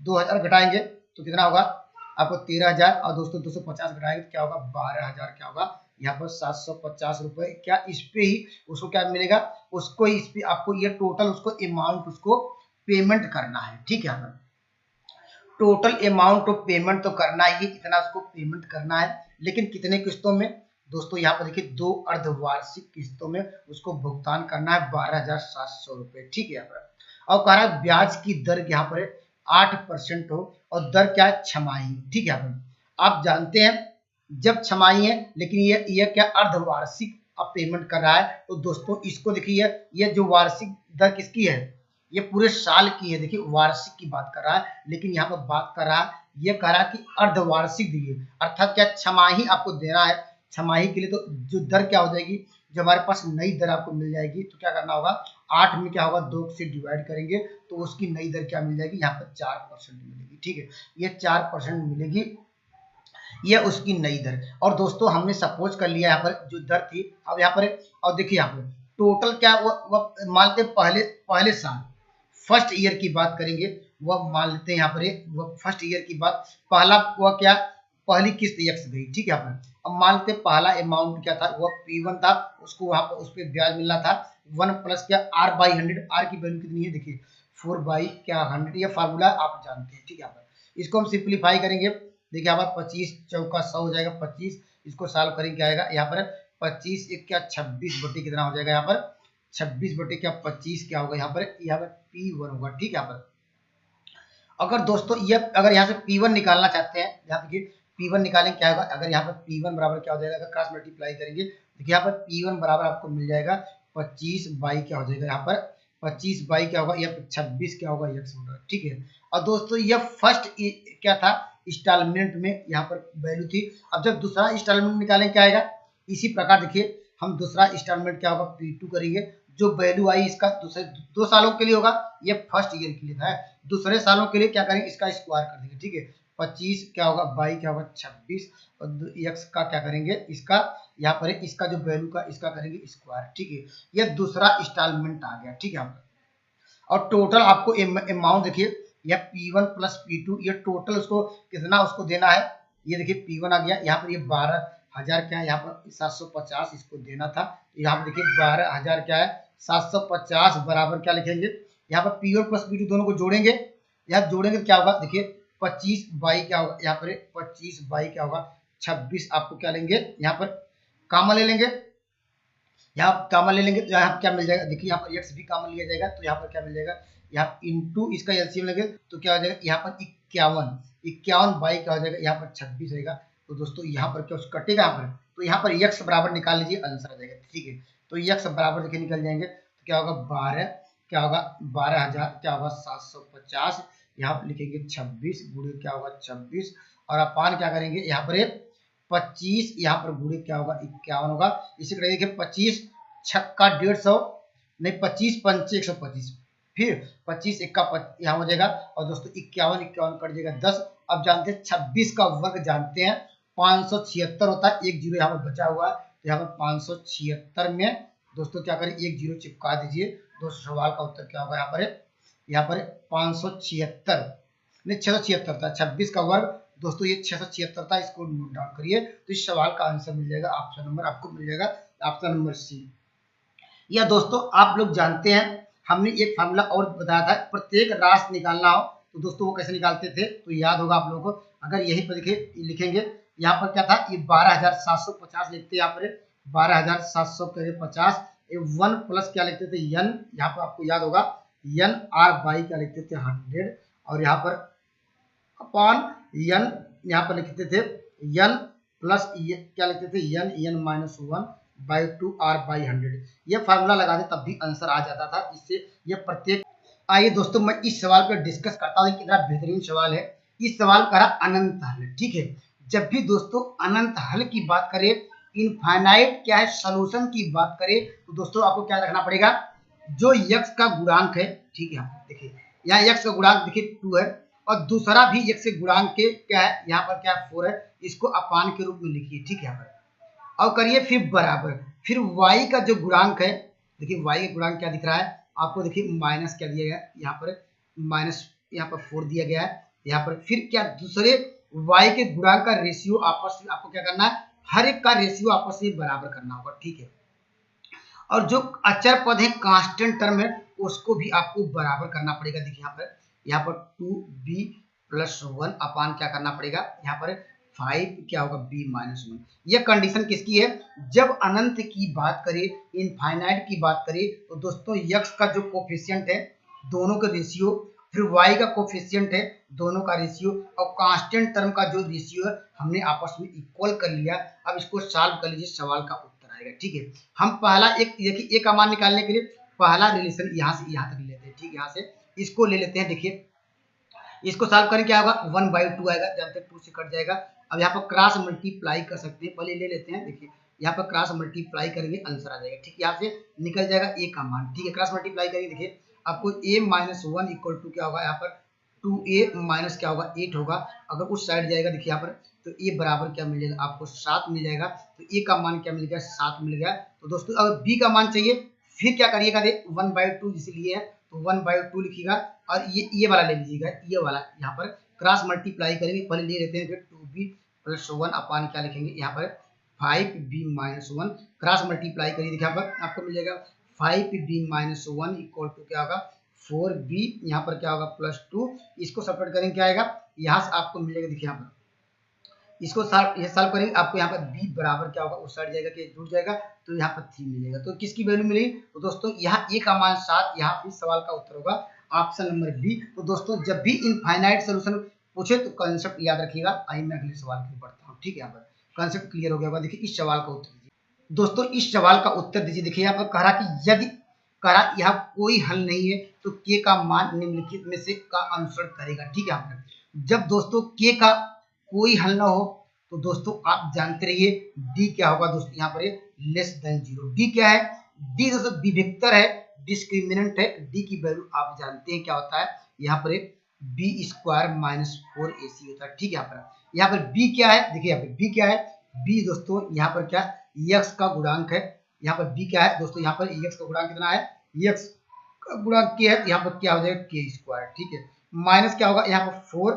2,000 घटाएंगे तो कितना होगा आपको 13,000, और दोस्तों 250 घटाएंगे तो क्या होगा 12,000, क्या होगा यहाँ पर 750 रुपए, क्या इस पे ही उसको क्या मिलेगा, उसको इस पे आपको ये टोटल उसको अमाउंट उसको पेमेंट करना है। ठीक है, यहाँ टोटल अमाउंट ऑफ पेमेंट तो करना ही, इतना उसको पेमेंट करना है, लेकिन कितने किस्तों में दोस्तों, यहाँ पर देखिए 2 अर्धवार्षिक किस्तों में उसको भुगतान करना है 12,700 रुपए। ठीक है, यहाँ पर और कह रहा है ब्याज की दर यहाँ पर 8% हो, और दर क्या है छमाही। ठीक है, यहाँ पर आप जानते हैं जब छमाही है, लेकिन ये क्या अर्धवार्षिक अब पेमेंट कर रहा है, तो दोस्तों इसको देखिए ये जो वार्षिक दर किसकी है, ये पूरे साल की है, देखिए वार्षिक की बात कर रहा है, लेकिन यहाँ पर बात कर रहा है, ये कह रहा है कि अर्धवार्षिक दीजिए, अर्थात क्या छमाही आपको देना है। छमाही के लिए तो जो दर क्या हो जाएगी, जब हमारे पास नई दर आपको मिल जाएगी तो क्या करना होगा, 8 में क्या होगा 2 से डिवाइड करेंगे तो उसकी नई दर क्या मिल जाएगी, यहाँ पर 4% मिलेगी। ठीक है, ये 4% मिलेगी, ये उसकी नई दर। और दोस्तों हमने सपोज कर लिया यहाँ पर जो दर थी, अब यहाँ पर और देखिए यहाँ पर टोटल क्या वो मानते पहले पहले साल फर्स्ट ईयर की बात करेंगे, वह मान लेते हैं यहाँ पर वो फर्स्ट ईयर की बात, पहला वह क्या, पहली किस्त एक्स गई। ठीक है, यहाँ पर अब मान लेते पहला अमाउंट क्या था, वह P1 था, उसको वहां पर उस पर ब्याज मिलना था 1 प्लस क्या R/100, आर की वैल्यू कितनी है, देखिए 4/100, ये फार्मूला आप जानते हैं। ठीक है, यहाँ पर इसको हम सिंप्लीफाई करेंगे, देखिए यहाँ पर 25 चौका 100 हो जाएगा 25, इसको सॉल्व करेंगे क्या आएगा, यहाँ पर 25 एक क्या 26 बटे कितना हो जाएगा, यहाँ पर 26 बटे क्या 25 क्या होगा, यहाँ पर P1 होगा। ठीक है, यहाँ पर अगर दोस्तों ये अगर यहाँ से P1 निकालना चाहते हैं, यहाँ देखिए P1 निकालेंगे क्या होगा, अगर यहाँ पर P1 बराबर क्या हो जाएगा, अगर क्रॉस मल्टीप्लाई करेंगे देखिए यहाँ पर P1 बराबर आपको मिल जाएगा 25 बाई क्या हो जाएगा, यहाँ पर 25 बाई क्या होगा, यहाँ पर 26 क्या होगा, x होगा। ठीक है, और दोस्तों ये फर्स्ट क्या था, इंस्टॉलमेंट में यहाँ पर वैल्यू थी। अब जब दूसरा इंस्टॉलमेंट निकालेंगे क्या आएगा, इसी प्रकार देखिए हम दूसरा इंस्टॉलमेंट क्या होगा P2 करेंगे, जो वैल्यू आई इसका दूसरे 2 सालों के लिए होगा, ये फर्स्ट ईयर के लिए था, दूसरे सालों के लिए क्या करेंगे, इसका स्क्वायर कर देंगे। ठीक है, 25 क्या होगा बाई क्या होगा 26, और एक्स का क्या करेंगे, इसका यहाँ पर इसका जो वैल्यू का इसका करेंगे स्क्वायर। ठीक है, ये दूसरा इंस्टॉलमेंट आ गया। ठीक है, यहाँ पर और टोटल आपको अमाउंट देखिए, यह P1 प्लस P2, ये टोटल उसको कितना उसको देना है, ये देखिए P1 आ गया, यहाँ पर ये 12,000 क्या है, यहाँ पर 750 इसको देना था, तो यहाँ पर देखिए 12,000 क्या है 750 बराबर क्या लिखेंगे, यहाँ पर P1 प्लस P2 दोनों को जोड़ेंगे, यहाँ जोड़ेंगे क्या होगा, देखिए 25 बाई क्या होगा, यहाँ पर 25 बाई क्या होगा 26, आपको क्या लेंगे, यहाँ पर कामा ले लेंगे, यहाँ कामा ले लेंगे तो यहाँ क्या मिल जाएगा, देखिए यहाँ पर एक्स भी कामा लिया जाएगा, तो यहाँ पर क्या मिल जाएगा, यहाँ इंटू इसका एलसीएम लेंगे तो क्या हो जाएगा, यहाँ पर 51 बाई क्या हो जाएगा, यहाँ पर 26 रहेगा। तो दोस्तों यहाँ पर क्या कटेगा, यहाँ पर तो यहाँ पर एक्स बराबर निकाल लीजिए, आंसर आ जाएगा। ठीक है, तो एक्स बराबर देखिए निकल जाएंगे तो क्या होगा 12 क्या होगा 12,000 क्या होगा 750, यहाँ पर लिखेंगे 26 गुणे क्या होगा 26, और अपान क्या करेंगे यहाँ पर 25, यहाँ पर गुणे क्या होगा 51 होगा। इसी तरह देखिए 25 छक्का 150, नहीं 25 पंचे 125, फिर 25 इक्का यहाँ हो जाएगा, और दोस्तों 51 कट जाएगा 10। अब जानते हैं 26 का वर्ग जानते हैं 576 होता है, एक जीरो यहाँ पर बचा हुआ है, तो यहाँ पर 576 में दोस्तों क्या करें, एक जीरो चिपका दीजिए। दोस्तों सवाल का उत्तर क्या होगा, यहाँ पर 576 नहीं 676 था, 26 का वर्ग दोस्तों ये 676 था, इसको नोट डाउन करिए, तो इस सवाल का आंसर मिल जाएगा, ऑप्शन नंबर आपको मिल जाएगा, ऑप्शन नंबर सी। या दोस्तों आप लोग जानते हैं हमने एक फार्मूला और बताया था, प्रत्येक राशि निकालना हो तो दोस्तों वो कैसे निकालते थे, तो याद होगा आप लोगों को, अगर यही पर देखिए लिखेंगे, यहाँ पर क्या था, ये 12,750 लिखते हैं, यहाँ पर 12,750, ये 1 प्लस क्या लिखते थे n, यहाँ पर आपको याद होगा n r बाई क्या लिखते थे 100, और यहाँ पर अपॉन n यहाँ पर लिखते थे n प्लस क्या लिखते थे n -1 बाई 2 r/100, ये फार्मूला लगा दे तब भी आंसर आ जाता था, इससे ये प्रत्येक। आइए दोस्तों मैं इस सवाल पर डिस्कस करता हूँ, कितना बेहतरीन सवाल है। इस सवाल का अनंत हल। ठीक है, जब भी दोस्तों अनंत हल की बात करें, इनफाइनाइट क्या है सॉल्यूशन की बात करें, तो दोस्तों आपको क्या रखना पड़ेगा, जो x का गुणांक है। ठीक है, देखिए यहाँ x का गुणांक देखिए 2 है, और दूसरा भी x के गुणांक के क्या है, यहाँ पर क्या 4 है, इसको अपान के रूप में लिखिए। ठीक है, यहाँ पर और करिए फिर बराबर, फिर y का जो गुणांक है, देखिए y का गुणांक क्या दिख रहा है आपको, देखिए माइनस क्या दिया गया है, यहाँ पर माइनस यहाँ पर 4 दिया गया है, यहाँ पर फिर क्या दूसरे y के गुणांक का रेशियो आपस में आपको क्या करना है, हर एक का रेशियो आपस में बराबर करना होगा। ठीक है, और जो अचर पद है कांस्टेंट टर्म है उसको भी आपको बराबर करना पड़ेगा। देखिए यहाँ पर 2b + 1 अपान क्या करना पड़ेगा, यहाँ पर 5 क्या होगा b - 1। यह कंडीशन किसकी है, जब अनंत की बात करें, इनफाइनाइट की बात करें, तो दोस्तों x का जो कोफिशिएंट है दोनों का रेशियो, फिर y का कोफिशिएंट है दोनों का रेशियो, और कांस्टेंट टर्म का जो रेशियो है हमने आपस में इक्वल कर लिया। अब इसको सॉल्व कर लीजिए, सवाल का उत्तर आएगा। ठीक है, हम पहला एक देखिए ए का मान निकालने के लिए पहला रिलेशन यहाँ से यहाँ तक लेते हैं। ठीक है। यहाँ से इसको ले लेते हैं। देखिए इसको सॉल्व करें क्या होगा, 1/2 आएगा, जब तक 2 से कट जाएगा। अब यहाँ पर क्रॉस मल्टीप्लाई कर सकते हैं, पहले ले लेते हैं। देखिए यहाँ पर क्रॉस मल्टीप्लाई करेंगे, आंसर आ जाएगा। ठीक है, यहाँ से निकल जाएगा ए का मान। ठीक है, क्रॉस मल्टीप्लाई करेंगे। देखिए आपको a माइनस 1 इक्वल टू क्या होगा, यहाँ पर 2a माइनस क्या होगा 8 होगा। अगर उस साइड जाएगा देखिए यहाँ पर, तो a बराबर क्या मिल जाएगा आपको 7 मिल जाएगा। तो a का मान क्या मिल गया, 7 मिल गया। तो दोस्तों अगर b का मान चाहिए फिर क्या करिएगा, 1/2 इसलिए है तो 1/2 लिखिएगा, और ये वाला ले लीजिएगा, ये वाला यहाँ पर क्रॉस मल्टीप्लाई करेंगे। पहले ले लेते हैं, फिर 2b प्लस 1 अपान क्या लिखेंगे यहाँ पर 5b माइनस 1, क्रॉस मल्टीप्लाई करिए। देखिए यहाँ पर आपको मिल जाएगा 5b माइनस 1 इक्वल टू क्या होगा 4b, यहाँ पर क्या होगा प्लस 2। इसको सब्ट्रैक्ट करेंगे क्या आएगा, यहाँ से आपको मिलेगा। देखिए यहाँ पर इसको सॉल्व करेंगे, आपको यहाँ पर b बराबर क्या होगा, उस साइड जाएगा कि जुड़ जाएगा, तो यहाँ पर 3 मिलेगा। तो किसकी वैल्यू मिली, तो दोस्तों यहाँ a का मान 7, यहाँ इस सवाल का उत्तर होगा ऑप्शन नंबर बी। तो दोस्तों जब भी इनफाइनाइट सोल्यूशन पूछे तो कंसेप्ट याद रखिएगा। आइए मैं अगले सवाल की बढ़ता हूँ। ठीक है, यहाँ पर कंसेप्ट क्लियर हो गया होगा। देखिए इस सवाल का उत्तर दीजिए दोस्तों, इस सवाल का उत्तर दीजिए। देखिए यहाँ पर कह रहा कि यदि यहाँ कोई हल नहीं है तो k का मान निम्नलिखित में से का अनुसरण करेगा। ठीक है, यहाँ पर जब दोस्तों k का कोई हल ना हो तो दोस्तों आप जानते रहिए d क्या होगा। दोस्तों यहाँ पर लेस देन 0, d क्या है, d दोस्तों विभिक्तर है, डिस्क्रिमिनेंट है। d की वैल्यू आप जानते हैं क्या होता है, यहाँ पर b स्क्वायर माइनस 4ac होता है। ठीक है, यहाँ पर b क्या है, देखिए यहाँ पर b क्या है, b दोस्तों यहाँ पर क्या x का गुणांक है। यहाँ पर b क्या है दोस्तों, यहाँ पर x का गुणांक कितना है, x का गुणांक k है, यहाँ पर क्या हो जाएगा k स्क्वायर। ठीक है, माइनस क्या होगा यहाँ पर 4,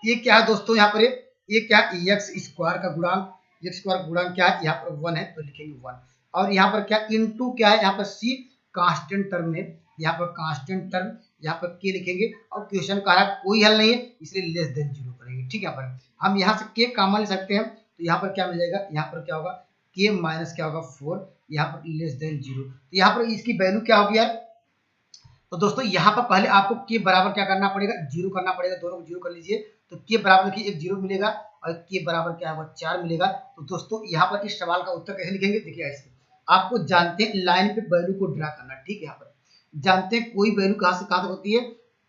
ये क्या है दोस्तों, यहाँ पर ये क्या x स्क्वायर का गुणांक, x स्क्वायर का गुणांक क्या है, यहाँ पर 1 है तो लिखेंगे 1। और यहाँ पर क्या इनटू क्या है, यहाँ पर c कांस्टेंट टर्म है, यहाँ पर कांस्टेंट टर्म, यहाँ पर k लिखेंगे। और क्वेश्चन कह रहा है कोई हल नहीं है इसलिए लेस देन 0 करेंगे। ठीक है, यहाँ पर हम यहाँ से k कॉमन ले सकते हैं, तो यहाँ पर क्या मिल जाएगा, यहाँ पर क्या होगा k माइनस क्या होगा 4, यहाँ पर लेस देन 0। तो यहाँ पर इसकी वैल्यू क्या होगी यार, तो दोस्तों यहाँ पर पहले आपको k बराबर क्या करना पड़ेगा, 0 करना पड़ेगा, दोनों को 0 कर लीजिए। तो k बराबर देखिए एक 0 मिलेगा और k बराबर क्या होगा 4 मिलेगा। तो दोस्तों यहाँ पर इस सवाल का उत्तर कैसे लिखेंगे, देखिए ऐसे आपको जानते हैं लाइन पे वैल्यू को ड्रा करना। ठीक है, यहाँ पर जानते हैं कोई वैल्यू कहाँ से कहाँ तक होती है,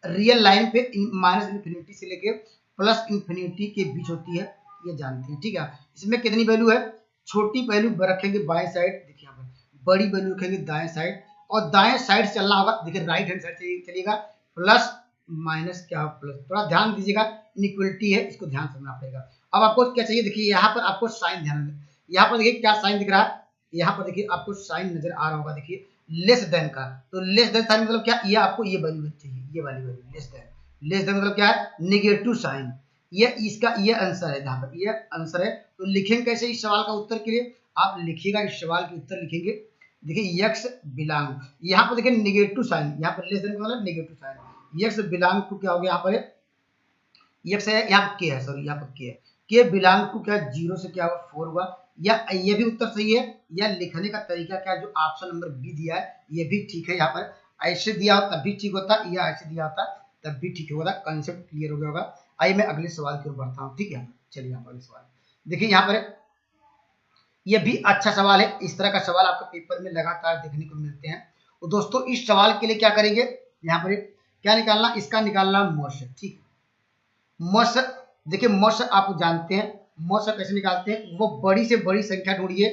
रियल लाइन पे माइनस इन्फिनिटी से लेके प्लस इन्फिनिटी के बीच होती है, ये जानते हैं। ठीक है, इसमें कितनी वैल्यू है, छोटी वैल्यू रखेंगे बाएं साइड, देखिए यहाँ पर बड़ी वैल्यू रखेंगे दाएं साइड, और दाएं साइड चलना होगा। देखिए राइट हैंड साइड चलिएगा, प्लस माइनस क्या हो प्लस, थोड़ा ध्यान दीजिएगा इनइक्वलिटी है, इसको ध्यान समझना पड़ेगा। अब आपको क्या चाहिए, देखिए यहाँ पर आपको साइन ध्यान दें, यहाँ पर देखिए क्या साइन दिख रहा है, यहाँ पर देखिए आपको साइन नजर आ रहा होगा, देखिए लेस देन का। तो लेस देन साइन मतलब क्या, ये आपको ये वैल्यू चाहिए, ये वाली value less than. Less than मतलब क्या है, नेगेटिव साइन। ये इसका ये आंसर है, यहाँ पर ये आंसर है। तो लिखेंगे कैसे इस सवाल का उत्तर के लिए, आप लिखिएगा इस सवाल के उत्तर लिखेंगे, देखिए x बिलोंग, यहाँ पर देखिए नेगेटिव साइन, यहाँ पर लेस देन मतलब negative sign, x belong to क्या हो गया, यहाँ पर x है, यहाँ पर k है, सॉरी यहाँ पर k है, k बिलोंग टू क्या 0 से क्या होगा 4 हुआ। या ये भी उत्तर सही है, या लिखने का तरीका क्या जो ऑप्शन नंबर बी दिया है ये भी ठीक है। यहाँ पर ऐसे दिया हो तब भी ठीक होता, या ऐसे दिया होता तब भी ठीक होगा। कंसेप्ट क्लियर हो गया होगा। आइए मैं अगले सवाल की ओर बढ़ता हूँ। ठीक है, चलिए यहाँ पर अगले सवाल देखिए, यहाँ पर ये भी अच्छा सवाल है, इस तरह का सवाल आपको पेपर में लगातार देखने को मिलते हैं। तो दोस्तों इस सवाल के लिए क्या करेंगे, यहाँ पर क्या निकालना, इसका निकालना मोशन। ठीक है, मोशन देखिए मोशन आप जानते हैं, मोशन कैसे निकालते हैं, वो बड़ी से बड़ी संख्या ढूंढिए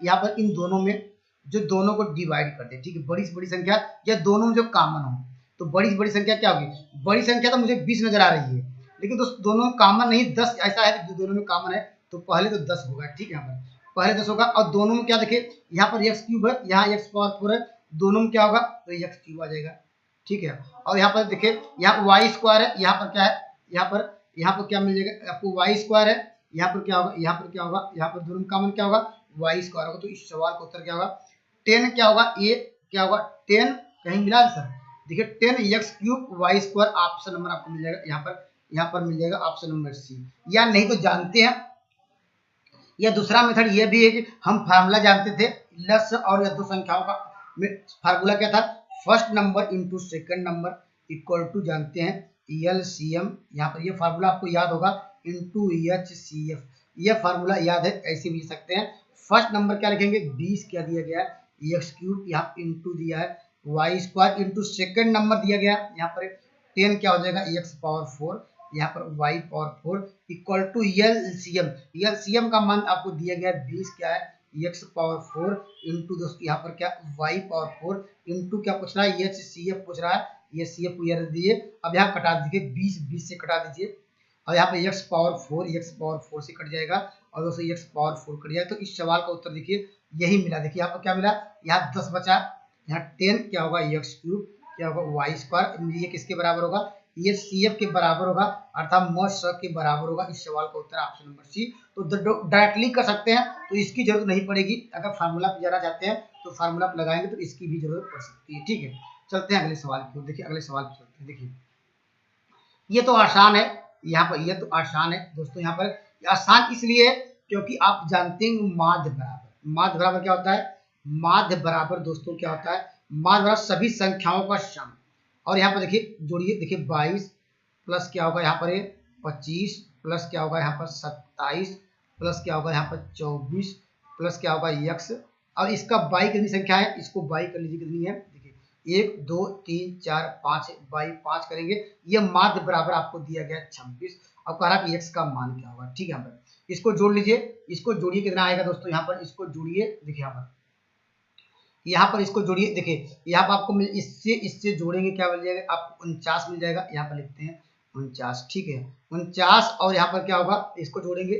यहाँ पर इन दोनों में, जो दोनों को डिवाइड कर दे। ठीक है, बड़ी से बड़ी संख्या या दोनों में जो कॉमन हो, तो बड़ी से बड़ी संख्या क्या होगी, बड़ी संख्या तो मुझे 20 नजर आ रही है, लेकिन दोस्तों दोनों कॉमन नहीं, 10 ऐसा है जो दोनों में कॉमन है, तो पहले तो 10 होगा। ठीक है, यहाँ पर पहले 10 होगा, और दोनों में क्या देखिए यहाँ पर x क्यूब है, यहाँ x पावर 4 है, दोनों में क्या होगा तो x क्यूब आ जाएगा। ठीक है, और यहाँ पर देखिए यहाँ y स्क्वायर है, यहाँ पर क्या है, यहाँ पर क्या मिल जाएगा आपको y स्क्वायर है, यहाँ पर क्या होगा, यहाँ पर क्या होगा, यहाँ पर दोनों में कॉमन क्या होगा y स्क्वायर होगा। तो इस सवाल का उत्तर क्या होगा 10 क्या होगा, ये क्या होगा 10 कहीं मिला है सर, देखिए 10x cube y square option number आपको मिल जाएगा, यहाँ पर मिल जाएगा ऑप्शन नंबर सी। या नहीं तो जानते हैं या दूसरा मेथड ये भी है कि हम फार्मूला जानते थे, लस और या दो संख्याओं का फार्मूला क्या था, first number into second number equal to जानते हैं एलसीएम, यहाँ पर ये फार्मूला आपको याद होगा इंटू एचसीएफ, ये फार्मूला याद है, ऐसे भी लिख सकते हैं। फर्स्ट नंबर क्या लिखेंगे 20 क्या दिया गया है x क्यूब, यहाँ इंटू दिया है Y square into second number दिया गया यहाँ पर 10 क्या हो जाएगा एक्स पावर 4, यहाँ पर Y power 4 equal to LCM. LCM का मान आपको दिया गया 20 क्या है एक्स पावर 4 इंटू दोस्तों यहाँ पर क्या वाई पावर 4 इंटू क्या पूछ रहा है एच सी एफ पूछ रहा है, ये सी एफ को दीजिए। अब यहाँ कटा दीजिए 20 से कटा दीजिए और यहाँ पे एक्स पावर 4 से कट जाएगा और दोस्तों एक्स पावर 4 कट जाएगा। तो इस सवाल का उत्तर देखिए यही मिला। देखिए यहाँ पर क्या मिला, यहाँ 10 बचा, यहाँ 10 क्या होगा एक्स क्यूब क्या होगा वाई स्क्वायर, ये किसके बराबर होगा ये सी एफ के बराबर होगा अर्थात मॉड स के बराबर होगा। इस सवाल का उत्तर ऑप्शन नंबर सी। तो डायरेक्टली कर सकते हैं तो इसकी जरूरत नहीं पड़ेगी, अगर फार्मूला पे जाना चाहते हैं तो फार्मूला पे लगाएंगे तो इसकी भी जरूरत पड़ सकती है। ठीक है, चलते हैं अगले सवाल की ओर। देखिए अगले सवाल पे चलते हैं। देखिए ये तो आसान है, यहाँ पर ये तो आसान है दोस्तों। यहाँ पर आसान इसलिए है क्योंकि आप जानते हैं माध्य बराबर, माध्य बराबर क्या होता है, माध्य बराबर दोस्तों क्या होता है, माध्य बराबर सभी संख्याओं का सम। और यहाँ पर देखिए जोड़िए, देखिए 22 प्लस क्या होगा यहाँ पर 25 प्लस क्या होगा यहाँ पर 27 प्लस क्या होगा यहाँ पर 24 प्लस क्या होगा x। अब इसका बाई कितनी संख्या है, इसको बाई कर लीजिए कितनी है, देखिए 1 2 3 4 5 बाई 5 करेंगे, ये माध्य बराबर आपको दिया गया 26। अब कह रहा कि x का मान क्या होगा। ठीक है, यहाँ पर इसको जोड़ लीजिए, इसको जोड़िए कितना आएगा दोस्तों, यहाँ पर इसको जोड़िए, देखिए यहाँ पर इसको जोड़िए, देखिए यहाँ पर आपको इससे जोड़ेंगे क्या मिल जाएगा आपको 49 मिल जाएगा, यहाँ पर लिखते हैं 49। ठीक है 49 और यहाँ पर क्या होगा इसको जोड़ेंगे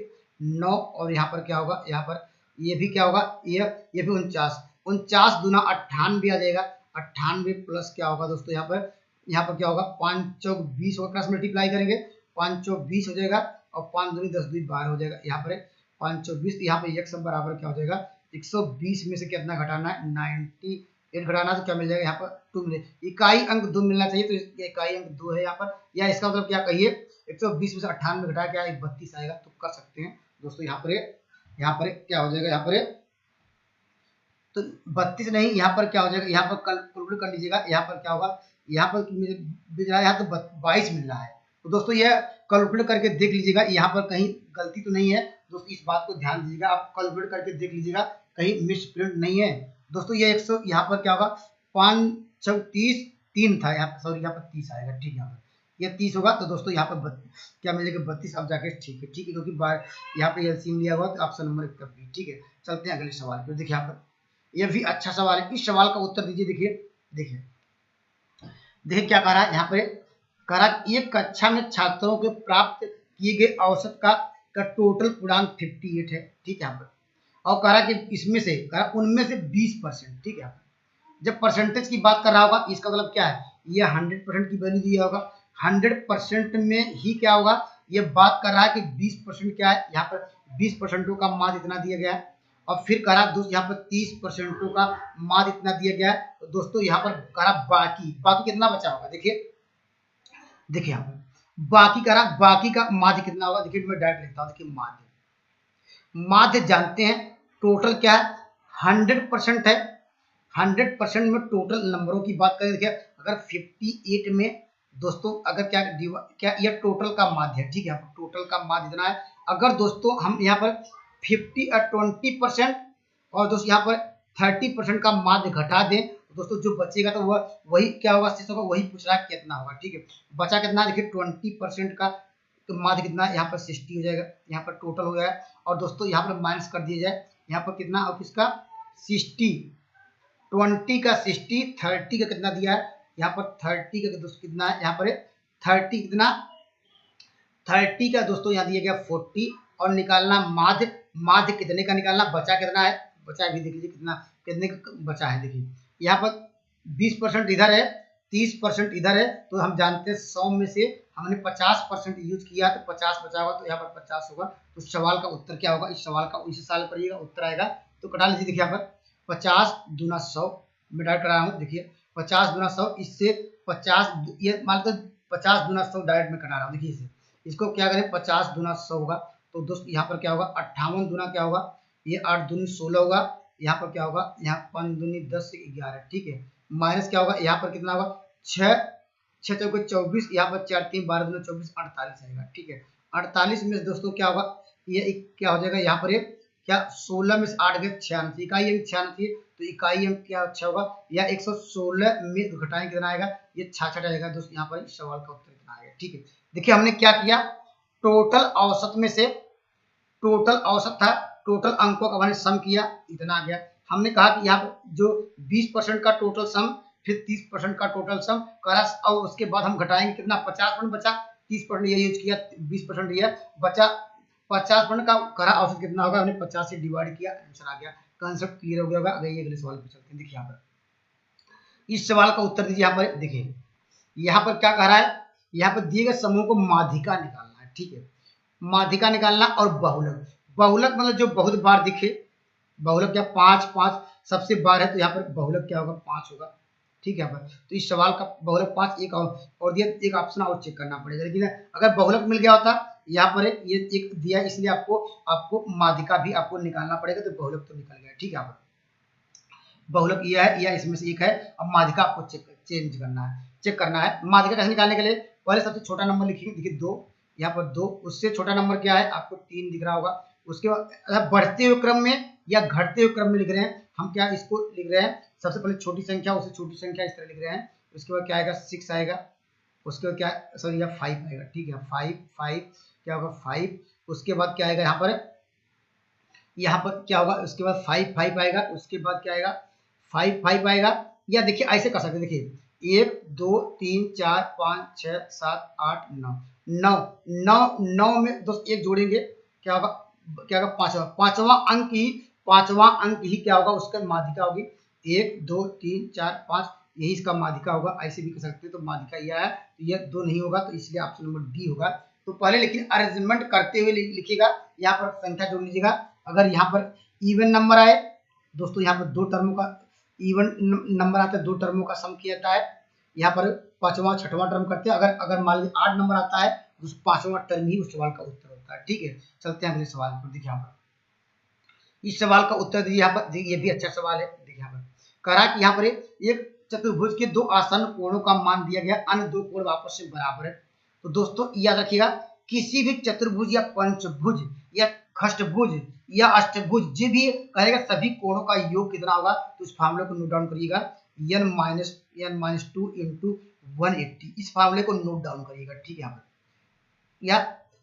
9 और यहाँ पर क्या होगा, यहाँ पर ये भी क्या होगा ये भी 49, 49 दूना 98 आ जाएगा, 98 प्लस क्या होगा दोस्तों यहाँ पर क्या होगा 5 चौक 20 होगा, क्रॉस मल्टीप्लाई करेंगे 5 चौक 20 हो जाएगा और 5 दूनी 10 दूनी 12 हो जाएगा, यहाँ पर 5 चौक 20। यहाँ पर x बराबर क्या हो जाएगा 120 में से कितना घटाना है 98 घटाना, तो क्या मिल जाएगा यहाँ पर 2 मिले, इकाई अंक 2 मिलना चाहिए तो इकाई अंक 2 है यहाँ पर, या इसका मतलब क्या कहिए 120 में से 98 घटा क्या 32 आएगा, तो कर सकते हैं दोस्तों। यहाँ पर क्या हो जाएगा, यहाँ पर तो 32 नहीं, यहाँ पर क्या हो जाएगा, यहाँ पर कैलकुलेट कर लीजिएगा, यहाँ पर क्या होगा, यहाँ पर मिल रहा है यहाँ तो 22 मिल रहा है। तो दोस्तों यह कैलकुलेट करके देख लीजिएगा, यहाँ पर कहीं गलती तो नहीं है दोस्तों, इस बात को ध्यान दीजिएगा, आप कैलकुलेट करके देख लीजिएगा कहीं मिस प्रिंट नहीं है दोस्तों। ये 100 यहाँ पर क्या होगा 5 6 30 3 था, यहाँ पर सॉरी यहाँ पर 30 आएगा। ठीक है, यहाँ पर ये 30 होगा, तो दोस्तों यहाँ पर क्या मिलेगा 32। अब जाके ठीक है क्योंकि यहाँ पे एलसीएम लिया हुआ तो ऑप्शन नंबर 1 तक भी। ठीक है, चलते हैं अगले सवाल पर। देखिए यहाँ पर यह भी अच्छा सवाल है, इस सवाल का उत्तर दीजिए। देखिए क्या कह रहा है, यहाँ पर कह रहा है एक कक्षा में छात्रों के प्राप्त किए गए औसत का टोटल पूर्णांक 58 है। ठीक है, यहाँ पर और कह रहा है कि इसमें से उनमें से 20%। ठीक है, जब परसेंटेज की बात कर रहा होगा इसका मतलब क्या है, ये 100% की वैल्यू दिया होगा, 100% में ही क्या होगा ये बात कर रहा है कि 20% क्या है, यहाँ पर 20% का मान इतना दिया गया है और फिर कह रहा दोस्त यहाँ पर 30% का मान इतना दिया गया है। तो दोस्तों यहाँ पर कह रहा बाकी कितना बचा होगा, देखिए यहाँ पर बाकी कह रहा बाकी का माध्य कितना होगा। देखिए मैं डायरेक्ट लिखता हूँ, देखिए माध्य जानते हैं टोटल क्या है 100% है, 100% में टोटल नंबरों की बात करें, देखिए अगर 58 में दोस्तों अगर क्या ये टोटल का माध्य है। ठीक है, टोटल का माध्य इतना है, अगर दोस्तों हम यहाँ पर 20% और दोस्तों यहाँ पर 30% का माध्य घटा दें तो दोस्तों जो बचेगा तो वह वही क्या होगा, शेष होगा, वही पूछ रहा है कितना होगा। ठीक है, बचा कितना, देखिए 20% का माध्य कितना, यहाँ पर 60 हो जाएगा, यहाँ पर टोटल हो गया। और दोस्तों यहाँ पर माइनस कर दिया जाए, यहाँ पर कितना और किसका 60, 20 का 60, 30 का कितना दिया है, यहाँ पर 30 का दोस्तों कितना है, यहाँ पर 30 कितना 30 का दोस्तों यहाँ दिया गया 40 और निकालना माध्य कितने का निकालना, बचा कितना है, बचा भी देख लीजिए कितने का बचा है। देखिए यहाँ पर 20% इधर है 30% इधर है, तो हम जानते हैं 100 में से हमने 50% यूज किया तो 50 बचा होगा, तो यहाँ पर 50 होगा। तो सवाल का उत्तर क्या होगा, इस सवाल का इसी साल पढ़िएगा उत्तर आएगा, तो कटा लीजिए। देखिए यहाँ पर 50 दूना 100 मैं डायरेक्ट करा रहा हूँ, देखिए 50 दूना 100, इससे 50 ये मान लो 50 दूना 100 डायरेक्ट में कटा रहा हूँ। देखिए इसे इसको क्या करें 50 दूना 100 होगा, तो दोस्त यहाँ पर क्या होगा 58 दूना क्या होगा, ये 8 दूनी 16 होगा, यहाँ पर क्या होगा, यहाँ 5 दूनी 10 से 11। ठीक है, माइनस क्या होगा, यहाँ पर कितना होगा 6 चौके 24, यहाँ पर 4 3 12 दूनी 24 48 आएगा। ठीक है, 48 में दोस्तों क्या होगा, ये क्या हो जाएगा, यहाँ पर क्या 16 में से 8 गए 6 आना चाहिए, इकाई अंक 6 आना चाहिए, तो इकाई अंक क्या 6 होगा, या 116 में घटाएं कितना आएगा, ये 66 आएगा। दोस्तों यहाँ पर इस सवाल का उत्तर कितना आएगा। ठीक है, देखिए हमने क्या किया, टोटल औसत में से, टोटल औसत था, टोटल अंकों का मैंने सम किया, इतना आ गया। हमने कहा कि यहाँ पर जो 20% का टोटल सम, फिर 30% का टोटल सम करा, और उसके बाद हम घटाएंगे कितना, 50% बचा, 30% ये यूज किया, 20% ये बचा, 50% का करा औसत कितना होगा, हमने 50 से डिवाइड किया, आंसर आ गया। कंसेप्ट क्लियर हो गया होगा। अगले सवाल पे चलते हैं। देखिए यहाँ पर इस सवाल का उत्तर दीजिए। यहाँ पर देखिए, यहाँ पर क्या कह रहा है, यहाँ पर दिए गए समूह को माध्यिका निकालना है। ठीक है, माध्यिका निकालना, और बहुलक, बहुलक मतलब जो बहुत बार दिखे, बहुलक क्या 5 5 सबसे बार है, तो यहाँ पर बहुलक क्या होगा, 5 होगा। ठीक है, यहाँ पर तो इस सवाल का बहुलक 5, एक और दिया, एक ऑप्शन और चेक करना पड़ेगा, लेकिन अगर बहुलक मिल गया होता, यहाँ पर ये एक दिया, इसलिए आपको माध्यिका भी आपको निकालना पड़ेगा, तो बहुलक तो निकल गया। ठीक है, यहाँ पर बहुलक यह है, या इसमें से एक है। अब माध्यिका आपको चेक करना है। माध्यिका कैसे निकालने के लिए, पहले सबसे छोटा नंबर लिखिए, देखिए 2, यहाँ पर 2, उससे छोटा नंबर क्या है, आपको 3 दिख रहा होगा। उसके बाद बढ़ते हुए क्रम में या घटते हुए क्रम में लिख रहे हैं, हम क्या इसको लिख रहे हैं, सबसे पहले छोटी संख्या, उससे छोटी संख्या, इस तरह लिख रहे हैं। उसके बाद क्या आएगा, 6 आएगा, उसके बाद क्या, सॉरी, 5 आएगा। ठीक है, 5 क्या होगा, 5। उसके बाद क्या आएगा, यहाँ पर क्या होगा, उसके बाद 5 आएगा, उसके बाद क्या आएगा, 5 आएगा। या देखिए ऐसे कर सकते हैं, देखिए 1 2 3 4 5 6 7 8 9 में दोस्त एक जोड़ेंगे, क्या होगा, पांचवा अंक ही क्या होगा, उसका माध्यिका होगी। 1 2 3 4 5 यही इसका माध्यिका होगा। ऐसे भी कर सकते हैं, तो माध्यिका यह है, तो यह 2 नहीं होगा, तो इसलिए ऑप्शन नंबर डी होगा। तो पहले लेकिन अरेंजमेंट करते हुए लिखिएगा, यहाँ पर संख्या जोड़ लीजिएगा। अगर यहाँ पर इवन नंबर आए दोस्तों, यहाँ पर 2 टर्मों का इवन नंबर आता है, 2 टर्मों का सम किया जाता है। यहाँ पर 5वां 6वां टर्म करते हैं। अगर मान लीजिए 8 नंबर आता है, तो 5वां टर्म ही उस सवाल का उत्तर होता है। ठीक है, चलते हैं अगले सवाल पर। देखिए यहाँ पर इस सवाल का उत्तर दीजिए। यहाँ पर ये भी अच्छा सवाल है। देखिए यहाँ पर कह रहा है कि यहाँ पर एक चतुर्भुज के 2 आसन्न कोणों का मान दिया गया, अन्य 2 कोण आपस में बराबर है। तो दोस्तों याद रखिएगा, किसी भी चतुर्भुज या पंचभुज या खष्टभुज या अष्टभुज जो भी कहेगा, सभी कोणों का योग कितना होगा, तो इस फार्मूले को नोट डाउन करिएगा, n-2 इंटू 180। इस फार्मूले को नोट डाउन करिएगा। ठीक है, यहाँ पर या